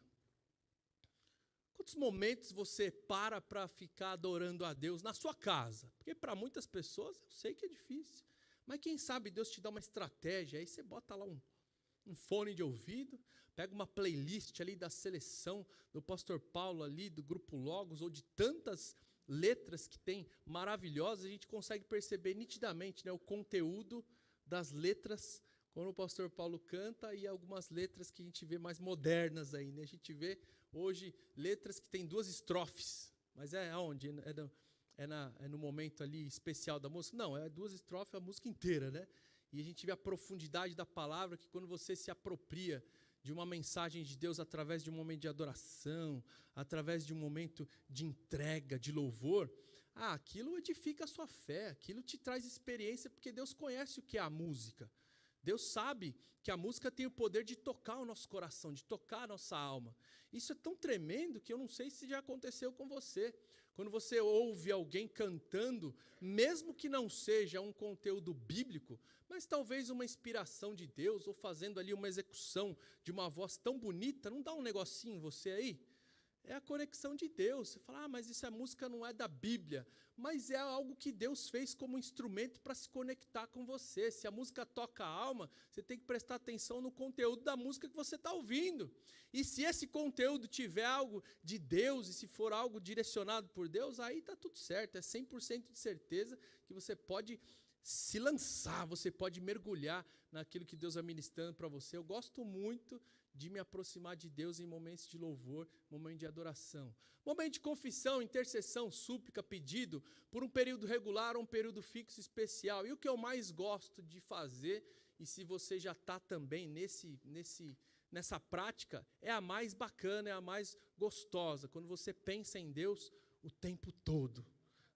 Quantos momentos você para ficar adorando a Deus na sua casa? Porque para muitas pessoas eu sei que é difícil, mas quem sabe Deus te dá uma estratégia, aí você bota lá um fone de ouvido, pega uma playlist ali da seleção do pastor Paulo ali, do Grupo Logos, ou de tantas letras que tem maravilhosas, a gente consegue perceber nitidamente, né, o conteúdo das letras quando o pastor Paulo canta, e algumas letras que a gente vê mais modernas aí, né? A gente vê hoje letras que tem 2 estrofes, mas é aonde? É no momento ali especial da música? Não, é 2 estrofes a música inteira, né? E a gente vê a profundidade da palavra, que quando você se apropria de uma mensagem de Deus através de um momento de adoração, através de um momento de entrega, de louvor, aquilo edifica a sua fé, aquilo te traz experiência, porque Deus conhece o que é a música. Deus sabe que a música tem o poder de tocar o nosso coração, de tocar a nossa alma. Isso é tão tremendo que eu não sei se já aconteceu com você. Quando você ouve alguém cantando, mesmo que não seja um conteúdo bíblico, mas talvez uma inspiração de Deus, ou fazendo ali uma execução de uma voz tão bonita, não dá um negocinho em você aí? É a conexão de Deus. Você fala, mas essa música não é da Bíblia. Mas é algo que Deus fez como instrumento para se conectar com você. Se a música toca a alma, você tem que prestar atenção no conteúdo da música que você está ouvindo. E se esse conteúdo tiver algo de Deus, e se for algo direcionado por Deus, aí está tudo certo. É 100% de certeza que você pode se lançar, você pode mergulhar naquilo que Deus vai ministrando para você. Eu gosto muito de me aproximar de Deus em momentos de louvor, momento de adoração. Momento de confissão, intercessão, súplica, pedido, por um período regular ou um período fixo especial. E o que eu mais gosto de fazer, e se você já está também nessa prática, é a mais bacana, é a mais gostosa, quando você pensa em Deus o tempo todo.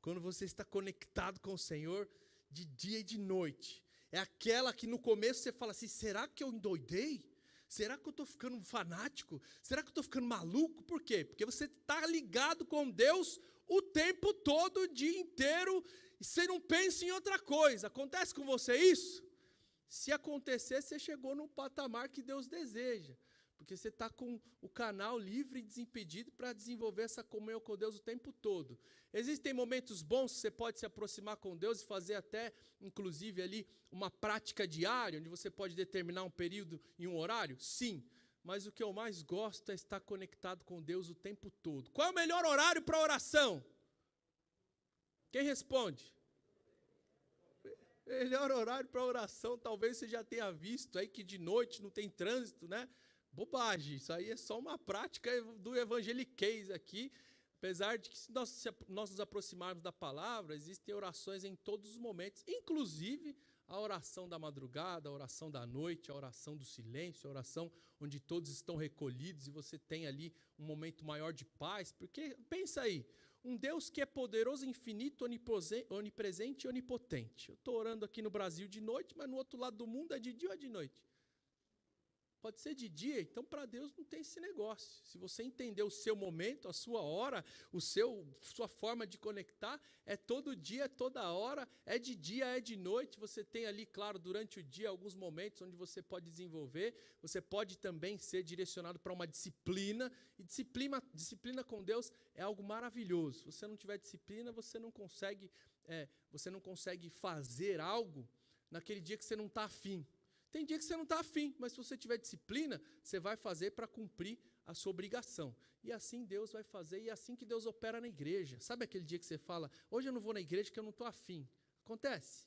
Quando você está conectado com o Senhor de dia e de noite. É aquela que no começo você fala assim, será que eu endoidei? Será que eu estou ficando fanático? Será que eu estou ficando maluco? Por quê? Porque você está ligado com Deus o tempo todo, o dia inteiro, e você não pensa em outra coisa. Acontece com você isso? Se acontecer, você chegou no patamar que Deus deseja. Porque você está com o canal livre e desimpedido para desenvolver essa comunhão com Deus o tempo todo. Existem momentos bons que você pode se aproximar com Deus e fazer até, inclusive, ali uma prática diária, onde você pode determinar um período e um horário? Sim, mas o que eu mais gosto é estar conectado com Deus o tempo todo. Qual é o melhor horário para oração? Quem responde? Melhor horário para oração, talvez você já tenha visto aí que de noite não tem trânsito, né? Bobagem, isso aí é só uma prática do evangeliquez aqui, apesar de que se nós nos aproximarmos da palavra, existem orações em todos os momentos, inclusive a oração da madrugada, a oração da noite, a oração do silêncio, a oração onde todos estão recolhidos e você tem ali um momento maior de paz, porque pensa aí, um Deus que é poderoso, infinito, onipresente e onipotente. Eu estou orando aqui no Brasil de noite, mas no outro lado do mundo é de dia ou é de noite? pode ser de dia, então para Deus não tem esse negócio. Se você entender o seu momento, a sua hora, sua forma de conectar, é todo dia, é toda hora, é de dia, é de noite. Você tem ali, claro, durante o dia, alguns momentos onde você pode desenvolver, você pode também ser direcionado para uma disciplina, e disciplina com Deus é algo maravilhoso. Se você não tiver disciplina, você não consegue fazer algo naquele dia que você não está afim. Tem dia que você não está afim, mas se você tiver disciplina, você vai fazer para cumprir a sua obrigação. E assim Deus vai fazer, e é assim que Deus opera na igreja. Sabe aquele dia que você fala, hoje eu não vou na igreja porque eu não estou afim? Acontece.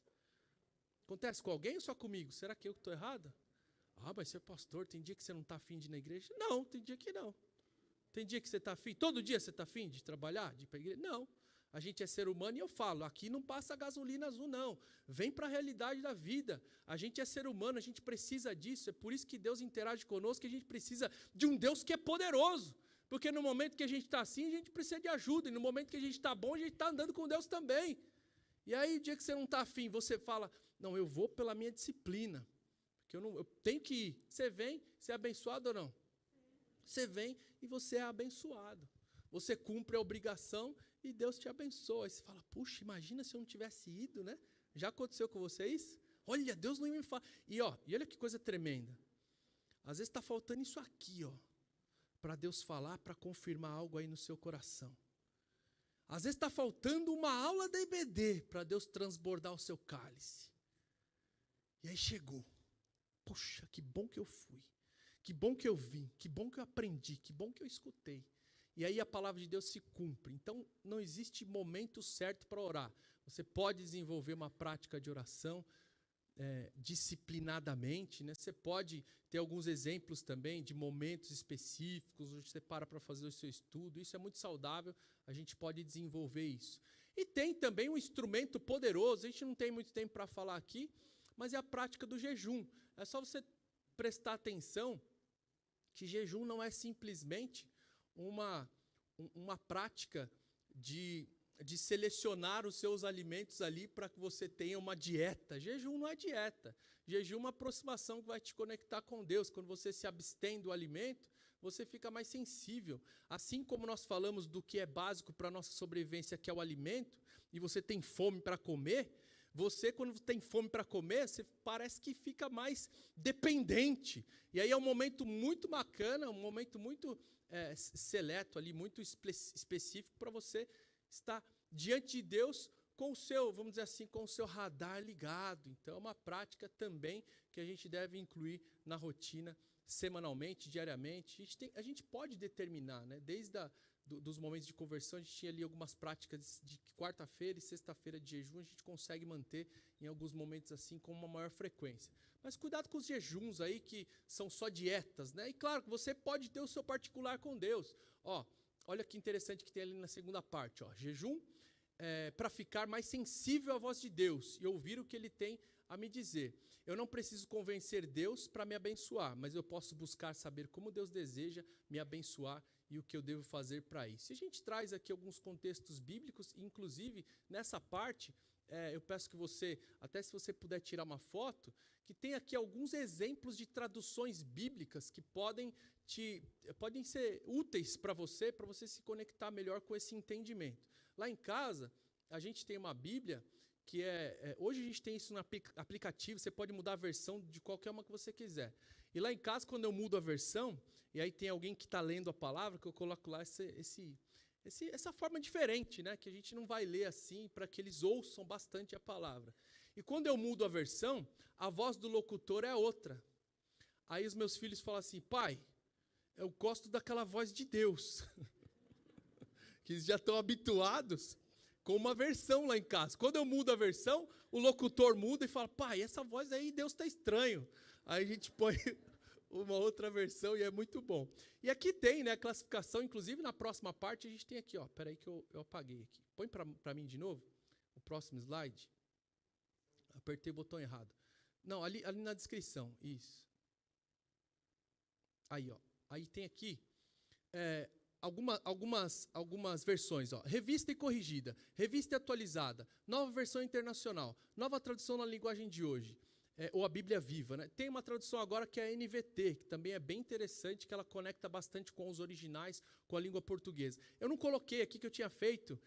Acontece com alguém ou só comigo? Será que eu estou errado? Ah, mas ser pastor, tem dia que você não está afim de ir na igreja? Não, tem dia que não. Tem dia que você está afim? Todo dia você está afim de trabalhar, de ir para a igreja? Não. A gente é ser humano e eu falo, aqui não passa gasolina azul não, vem para a realidade da vida, a gente é ser humano, a gente precisa disso, é por isso que Deus interage conosco, que a gente precisa de um Deus que é poderoso, porque no momento que a gente está assim, a gente precisa de ajuda, e no momento que a gente está bom, a gente está andando com Deus também. E aí o dia que você não está afim, você fala, não, eu vou pela minha disciplina, porque eu tenho que ir. Você vem, você é abençoado ou não? Você vem e você é abençoado, você cumpre a obrigação, e Deus te abençoa. Aí você fala, puxa, imagina se eu não tivesse ido, né? Já aconteceu com vocês? Olha, Deus não me fala. E olha que coisa tremenda. Às vezes está faltando isso aqui, para Deus falar, para confirmar algo aí no seu coração. Às vezes está faltando uma aula da IBD para Deus transbordar o seu cálice. E aí chegou. Puxa, que bom que eu fui. Que bom que eu vim. Que bom que eu aprendi. Que bom que eu escutei. E aí a palavra de Deus se cumpre. Então, não existe momento certo para orar. Você pode desenvolver uma prática de oração disciplinadamente, né? Você pode ter alguns exemplos também de momentos específicos, onde você para fazer o seu estudo. Isso é muito saudável, a gente pode desenvolver isso. E tem também um instrumento poderoso, a gente não tem muito tempo para falar aqui, mas é a prática do jejum. É só você prestar atenção que jejum não é simplesmente uma prática de selecionar os seus alimentos ali para que você tenha uma dieta. Jejum não é dieta. Jejum é uma aproximação que vai te conectar com Deus. Quando você se abstém do alimento, você fica mais sensível. Assim como nós falamos do que é básico para a nossa sobrevivência, que é o alimento, e você tem fome para comer, você, quando tem fome para comer, você parece que fica mais dependente. E aí é um momento muito bacana, um momento muito seleto ali, muito específico para você estar diante de Deus com o seu, vamos dizer assim, com o seu radar ligado. Então, é uma prática também que a gente deve incluir na rotina semanalmente, diariamente. A gente pode determinar, né? Desde dos momentos de conversão, a gente tinha ali algumas práticas de quarta-feira e sexta-feira de jejum, a gente consegue manter em alguns momentos assim com uma maior frequência. Mas cuidado com os jejuns aí que são só dietas, né? E claro que você pode ter o seu particular com Deus. Olha que interessante que tem ali na segunda parte, jejum para ficar mais sensível à voz de Deus e ouvir o que Ele tem a me dizer. Eu não preciso convencer Deus para me abençoar, mas eu posso buscar saber como Deus deseja me abençoar e o que eu devo fazer para isso. E a gente traz aqui alguns contextos bíblicos, inclusive nessa parte, eu peço que você, até se você puder tirar uma foto, que tem aqui alguns exemplos de traduções bíblicas que podem ser úteis para você se conectar melhor com esse entendimento. Lá em casa, a gente tem uma Bíblia que hoje a gente tem isso no aplicativo, você pode mudar a versão de qualquer uma que você quiser. E lá em casa, quando eu mudo a versão, e aí tem alguém que está lendo a palavra, que eu coloco lá essa forma diferente, né? Que a gente não vai ler assim, para que eles ouçam bastante a palavra. E quando eu mudo a versão, a voz do locutor é outra. Aí os meus filhos falam assim, pai, eu gosto daquela voz de Deus. Que eles já estão habituados com uma versão lá em casa. Quando eu mudo a versão, o locutor muda e fala, pai, essa voz aí, Deus está estranho. Aí a gente põe uma outra versão e é muito bom. E aqui tem, né, a classificação, inclusive na próxima parte a gente tem aqui, peraí que eu apaguei aqui. Põe para mim de novo, o próximo slide. Apertei o botão errado. Não, ali na descrição, isso. Aí, aí tem aqui algumas versões, revista e corrigida, revista e atualizada, nova versão internacional, nova tradução na linguagem de hoje, ou a Bíblia Viva, né? Tem uma tradução agora que é a NVT, que também é bem interessante, que ela conecta bastante com os originais, com a língua portuguesa. Eu não coloquei aqui que eu tinha feito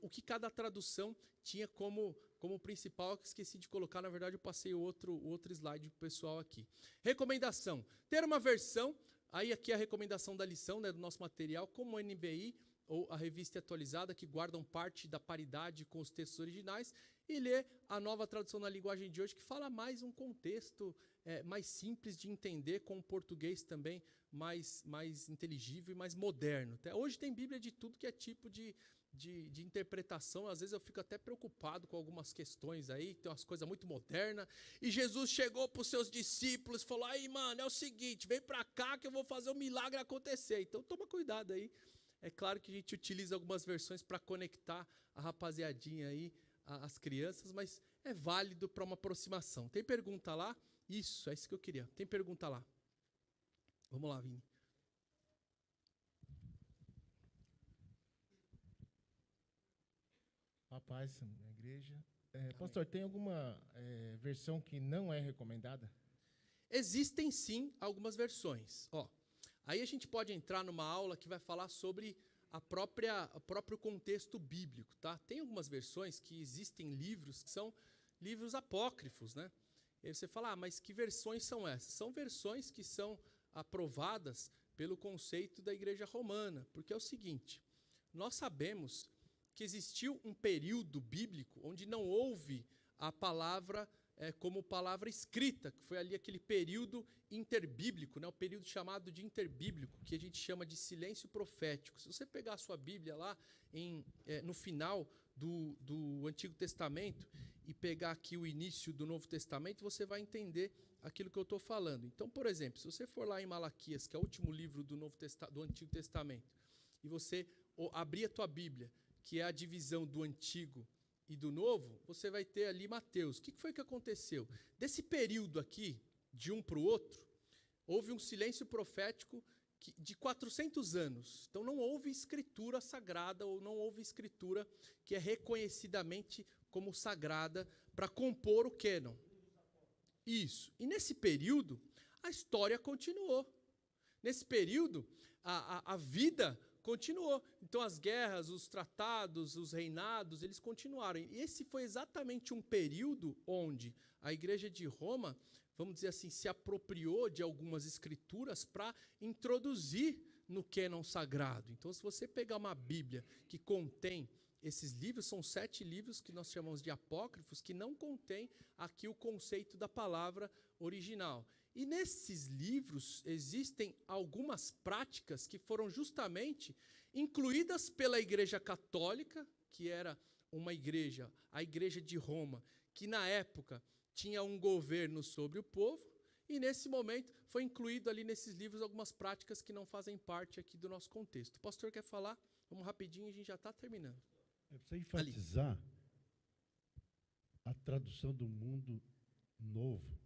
o que cada tradução tinha como principal, que esqueci de colocar, na verdade eu passei o outro slide para o pessoal aqui. Recomendação, ter uma versão, aí aqui a recomendação da lição, né, do nosso material, como a NVI, ou a revista atualizada, que guardam parte da paridade com os textos originais, e ler a nova tradução na linguagem de hoje, que fala mais um contexto mais simples de entender, com um português também mais inteligível e mais moderno. Até hoje tem Bíblia de tudo que é tipo de interpretação. Às vezes eu fico até preocupado com algumas questões aí, tem umas coisas muito modernas, e Jesus chegou para os seus discípulos e falou, aí mano, é o seguinte, vem para cá que eu vou fazer um milagre acontecer. Então toma cuidado aí. É claro que a gente utiliza algumas versões para conectar a rapaziadinha aí, as crianças, mas é válido para uma aproximação. Tem pergunta lá? Isso, é isso que eu queria. Tem pergunta lá. Vamos lá, Vini. A paz na igreja. Pastor, tem alguma versão que não é recomendada? Existem sim algumas versões. Aí a gente pode entrar numa aula que vai falar sobre o próprio contexto bíblico, tá? Tem algumas versões que existem livros que são livros apócrifos, né? E aí você fala, mas que versões são essas? São versões que são aprovadas pelo conceito da Igreja Romana, porque é o seguinte, nós sabemos que existiu um período bíblico onde não houve a palavra como palavra escrita, que foi ali aquele período interbíblico, né, o período chamado de interbíblico, que a gente chama de silêncio profético. Se você pegar a sua Bíblia lá no final do Antigo Testamento e pegar aqui o início do Novo Testamento, você vai entender aquilo que eu estou falando. Então, por exemplo, se você for lá em Malaquias, que é o último livro do Antigo Testamento, e você abrir a tua Bíblia, que é a divisão do Antigo e do Novo, você vai ter ali Mateus. O que foi que aconteceu? Desse período aqui, de um para o outro, houve um silêncio profético de 400 anos. Então não houve escritura sagrada, ou não houve escritura que é reconhecidamente como sagrada para compor o cânon. Isso. E nesse período, a história continuou. Nesse período, a vida continuou. Então as guerras, os tratados, os reinados, eles continuaram. E esse foi exatamente um período onde a Igreja de Roma, vamos dizer assim, se apropriou de algumas escrituras para introduzir no cânon sagrado. Então, se você pegar uma Bíblia que contém esses livros, são 7 livros que nós chamamos de apócrifos, que não contém aqui o conceito da palavra original. E nesses livros existem algumas práticas que foram justamente incluídas pela Igreja Católica, que era uma igreja, a Igreja de Roma, que na época tinha um governo sobre o povo, e nesse momento foi incluído ali nesses livros algumas práticas que não fazem parte aqui do nosso contexto. O pastor quer falar? Vamos rapidinho, a gente já está terminando. É preciso enfatizar a tradução do Mundo Novo.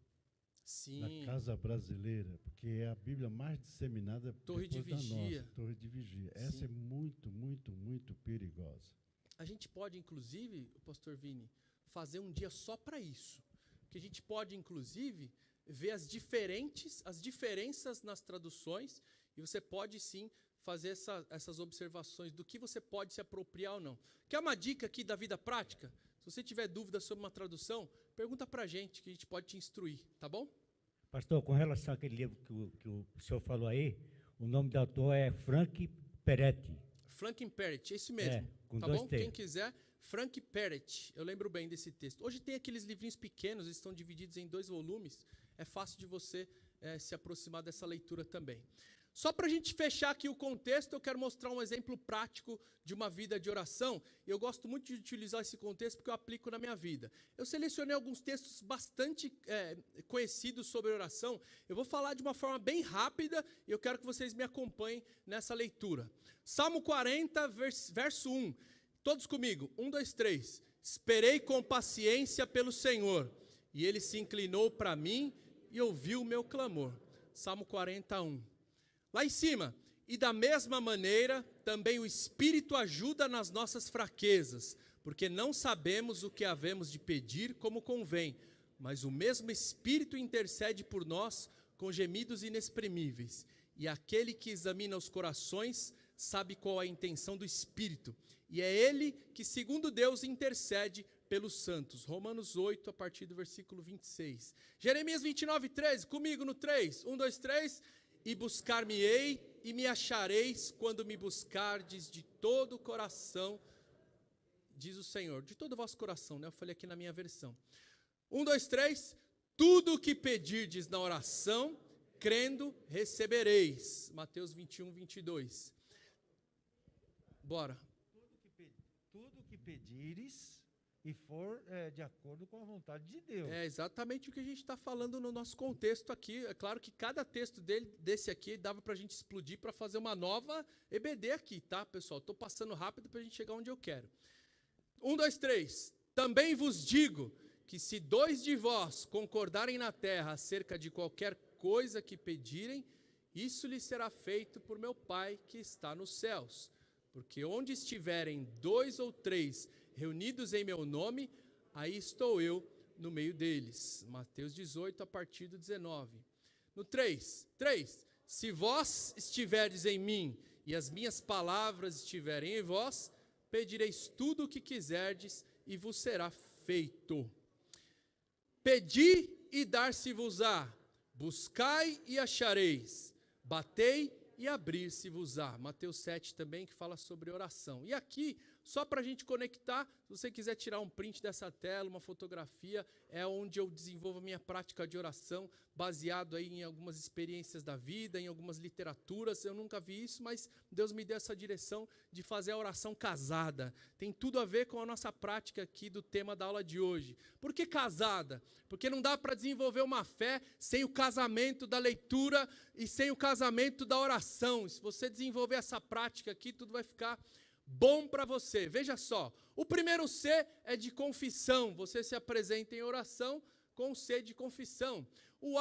Sim. Na Casa Brasileira, porque é a Bíblia mais disseminada Torre de Vigia. Torre de Vigia. Essa Sim. é muito, muito, muito perigosa. A gente pode, inclusive, pastor Vini, fazer um dia só para isso. Porque a gente pode, inclusive, ver as diferenças nas traduções, e você pode, sim, fazer essas observações do que você pode se apropriar ou não. Quer uma dica aqui da vida prática? Se você tiver dúvida sobre uma tradução, pergunta para a gente, que a gente pode te instruir, tá bom? Pastor, com relação àquele livro que o senhor falou aí, o nome do autor é Frank Peretti. Frank Peretti, é isso mesmo. Com tá dois bom? T. Quem quiser, Frank Peretti. Eu lembro bem desse texto. Hoje tem aqueles livrinhos pequenos, eles estão divididos em 2 volumes. É fácil de você se aproximar dessa leitura também. Só para a gente fechar aqui o contexto, eu quero mostrar um exemplo prático de uma vida de oração. Eu gosto muito de utilizar esse contexto porque eu aplico na minha vida. Eu selecionei alguns textos bastante conhecidos sobre oração. Eu vou falar de uma forma bem rápida e eu quero que vocês me acompanhem nessa leitura. Salmo 40, verso 1. Todos comigo. 1, 2, 3. Esperei com paciência pelo Senhor, e Ele se inclinou para mim e ouviu o meu clamor. Salmo 41. Lá em cima, e da mesma maneira, também o Espírito ajuda nas nossas fraquezas, porque não sabemos o que havemos de pedir como convém, mas o mesmo Espírito intercede por nós com gemidos inexprimíveis. E aquele que examina os corações sabe qual é a intenção do Espírito. E é Ele que, segundo Deus, intercede pelos santos. Romanos 8, a partir do versículo 26. Jeremias 29, 13, comigo no 3. 1, 2, 3. E buscar-me-ei e me achareis quando me buscardes de todo o coração, diz o Senhor. De todo o vosso coração, né? Eu falei aqui na minha versão. 1, 2, 3. Tudo o que pedirdes na oração, crendo, recebereis. Mateus 21, 22. Bora. Tudo que pedires e for de acordo com a vontade de Deus. É exatamente o que a gente está falando no nosso contexto aqui. É claro que cada texto desse aqui dava para a gente explodir para fazer uma nova EBD aqui, tá, pessoal? Estou passando rápido para a gente chegar onde eu quero. 1, 2, 3. Também vos digo que se 2 de vós concordarem na terra acerca de qualquer coisa que pedirem, isso lhe será feito por meu Pai que está nos céus. Porque onde estiverem 2 ou 3 reunidos em meu nome, aí estou eu no meio deles. Mateus 18, a partir do 19. No 3. Se vós estiverdes em mim e as minhas palavras estiverem em vós, pedireis tudo o que quiserdes e vos será feito. Pedi e dar-se-vos-á, buscai e achareis, batei e abrir-se-vos-á. Mateus 7 também, que fala sobre oração. E aqui, só para a gente conectar, se você quiser tirar um print dessa tela, uma fotografia, é onde eu desenvolvo a minha prática de oração, baseado aí em algumas experiências da vida, em algumas literaturas. Eu nunca vi isso, mas Deus me deu essa direção de fazer a oração casada. Tem tudo a ver com a nossa prática aqui do tema da aula de hoje. Por que casada? Porque não dá para desenvolver uma fé sem o casamento da leitura e sem o casamento da oração. Se você desenvolver essa prática aqui, tudo vai ficar bom para você. Veja só, o primeiro C é de confissão. Você se apresenta em oração com o C de confissão. O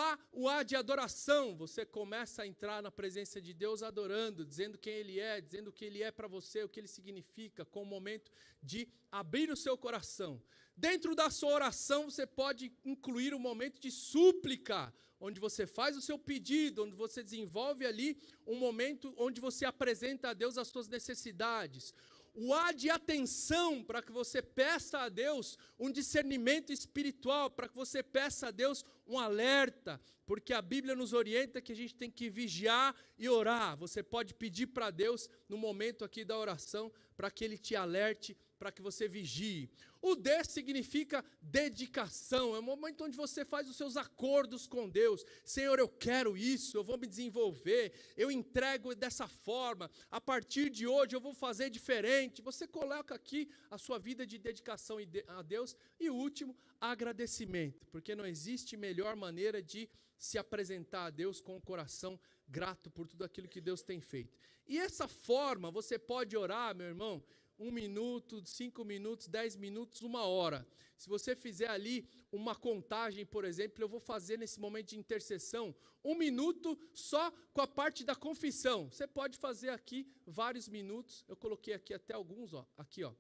A de adoração. Você começa a entrar na presença de Deus adorando, dizendo quem Ele é, dizendo o que Ele é para você, o que Ele significa, com o momento de abrir o seu coração. Dentro da sua oração, você pode incluir um momento de súplica, onde você faz o seu pedido, onde você desenvolve ali um momento onde você apresenta a Deus as suas necessidades. O A de atenção, para que você peça a Deus um discernimento espiritual, para que você peça a Deus um alerta, porque a Bíblia nos orienta que a gente tem que vigiar e orar. Você pode pedir para Deus, no momento aqui da oração, para que Ele te alerte, para que você vigie. O D significa dedicação, é o momento onde você faz os seus acordos com Deus. Senhor, eu quero isso, eu vou me desenvolver, eu entrego dessa forma, a partir de hoje eu vou fazer diferente. Você coloca aqui a sua vida de dedicação a Deus. E o último, agradecimento, porque não existe melhor maneira de se apresentar a Deus com o coração grato por tudo aquilo que Deus tem feito. E essa forma, você pode orar, meu irmão, 1 minuto, 5 minutos, 10 minutos, 1 hora. Se você fizer ali uma contagem, por exemplo, eu vou fazer nesse momento de intercessão 1 minuto só com a parte da confissão. Você pode fazer aqui vários minutos. Eu coloquei aqui até alguns, ó, aqui, ó.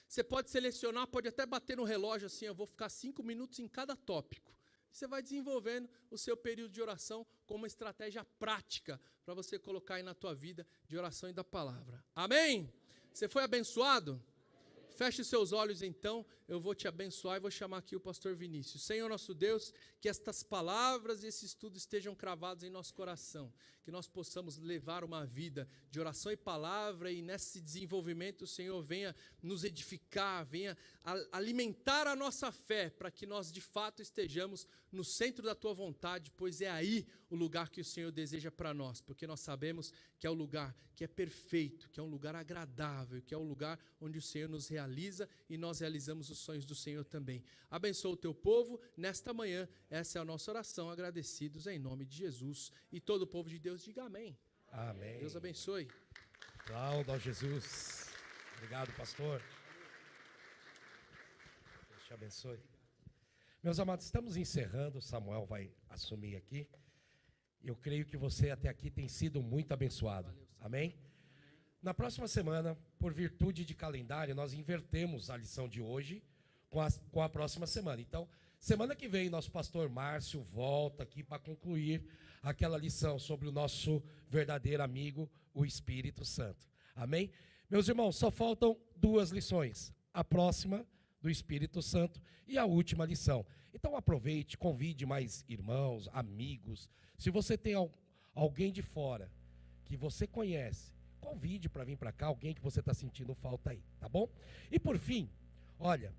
Você pode selecionar, pode até bater no relógio assim, eu vou ficar 5 minutos em cada tópico. Você vai desenvolvendo o seu período de oração como uma estratégia prática para você colocar aí na tua vida de oração e da palavra. Amém? Você foi abençoado? Feche os seus olhos então, eu vou te abençoar e vou chamar aqui o pastor Vinícius. Senhor nosso Deus, que estas palavras e esse estudo estejam cravados em nosso coração, que nós possamos levar uma vida de oração e palavra, e nesse desenvolvimento o Senhor venha nos edificar, venha alimentar a nossa fé, para que nós de fato estejamos no centro da tua vontade, pois é aí o lugar que o Senhor deseja para nós, porque nós sabemos que é o lugar que é perfeito, que é um lugar agradável, que é o lugar onde o Senhor nos realiza e nós realizamos os sonhos do Senhor também. Abençoa o teu povo nesta manhã, essa é a nossa oração, agradecidos em nome de Jesus. E todo o povo de Deus diga amém. Amém. Deus abençoe. Aplauda ao Jesus. Obrigado, pastor. Deus te abençoe. Meus amados, estamos encerrando, Samuel vai assumir aqui. Eu creio que você até aqui tem sido muito abençoado. Amém? Na próxima semana, por virtude de calendário, nós invertemos a lição de hoje com a próxima semana. Então, Semana que vem, nosso pastor Márcio volta aqui para concluir aquela lição sobre o nosso verdadeiro amigo, o Espírito Santo. Amém? Meus irmãos, só faltam 2 lições. A próxima do Espírito Santo e a última lição. Então aproveite, convide mais irmãos, amigos. Se você tem alguém de fora que você conhece, convide para vir para cá alguém que você está sentindo falta aí, tá bom? E por fim, olha,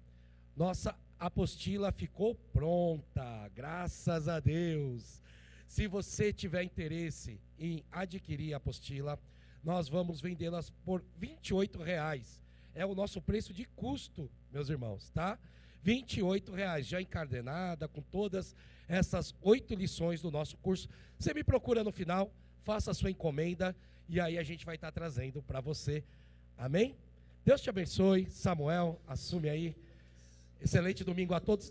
nossa apostila ficou pronta, graças a Deus. Se você tiver interesse em adquirir a apostila, nós vamos vendê-las por R$28. É o nosso preço de custo, meus irmãos, tá? R$28, já encadenada, com todas essas 8 lições do nosso curso. Você me procura no final, faça a sua encomenda, e aí a gente vai estar trazendo para você. Amém? Deus te abençoe. Samuel, assume aí. Excelente domingo a todos.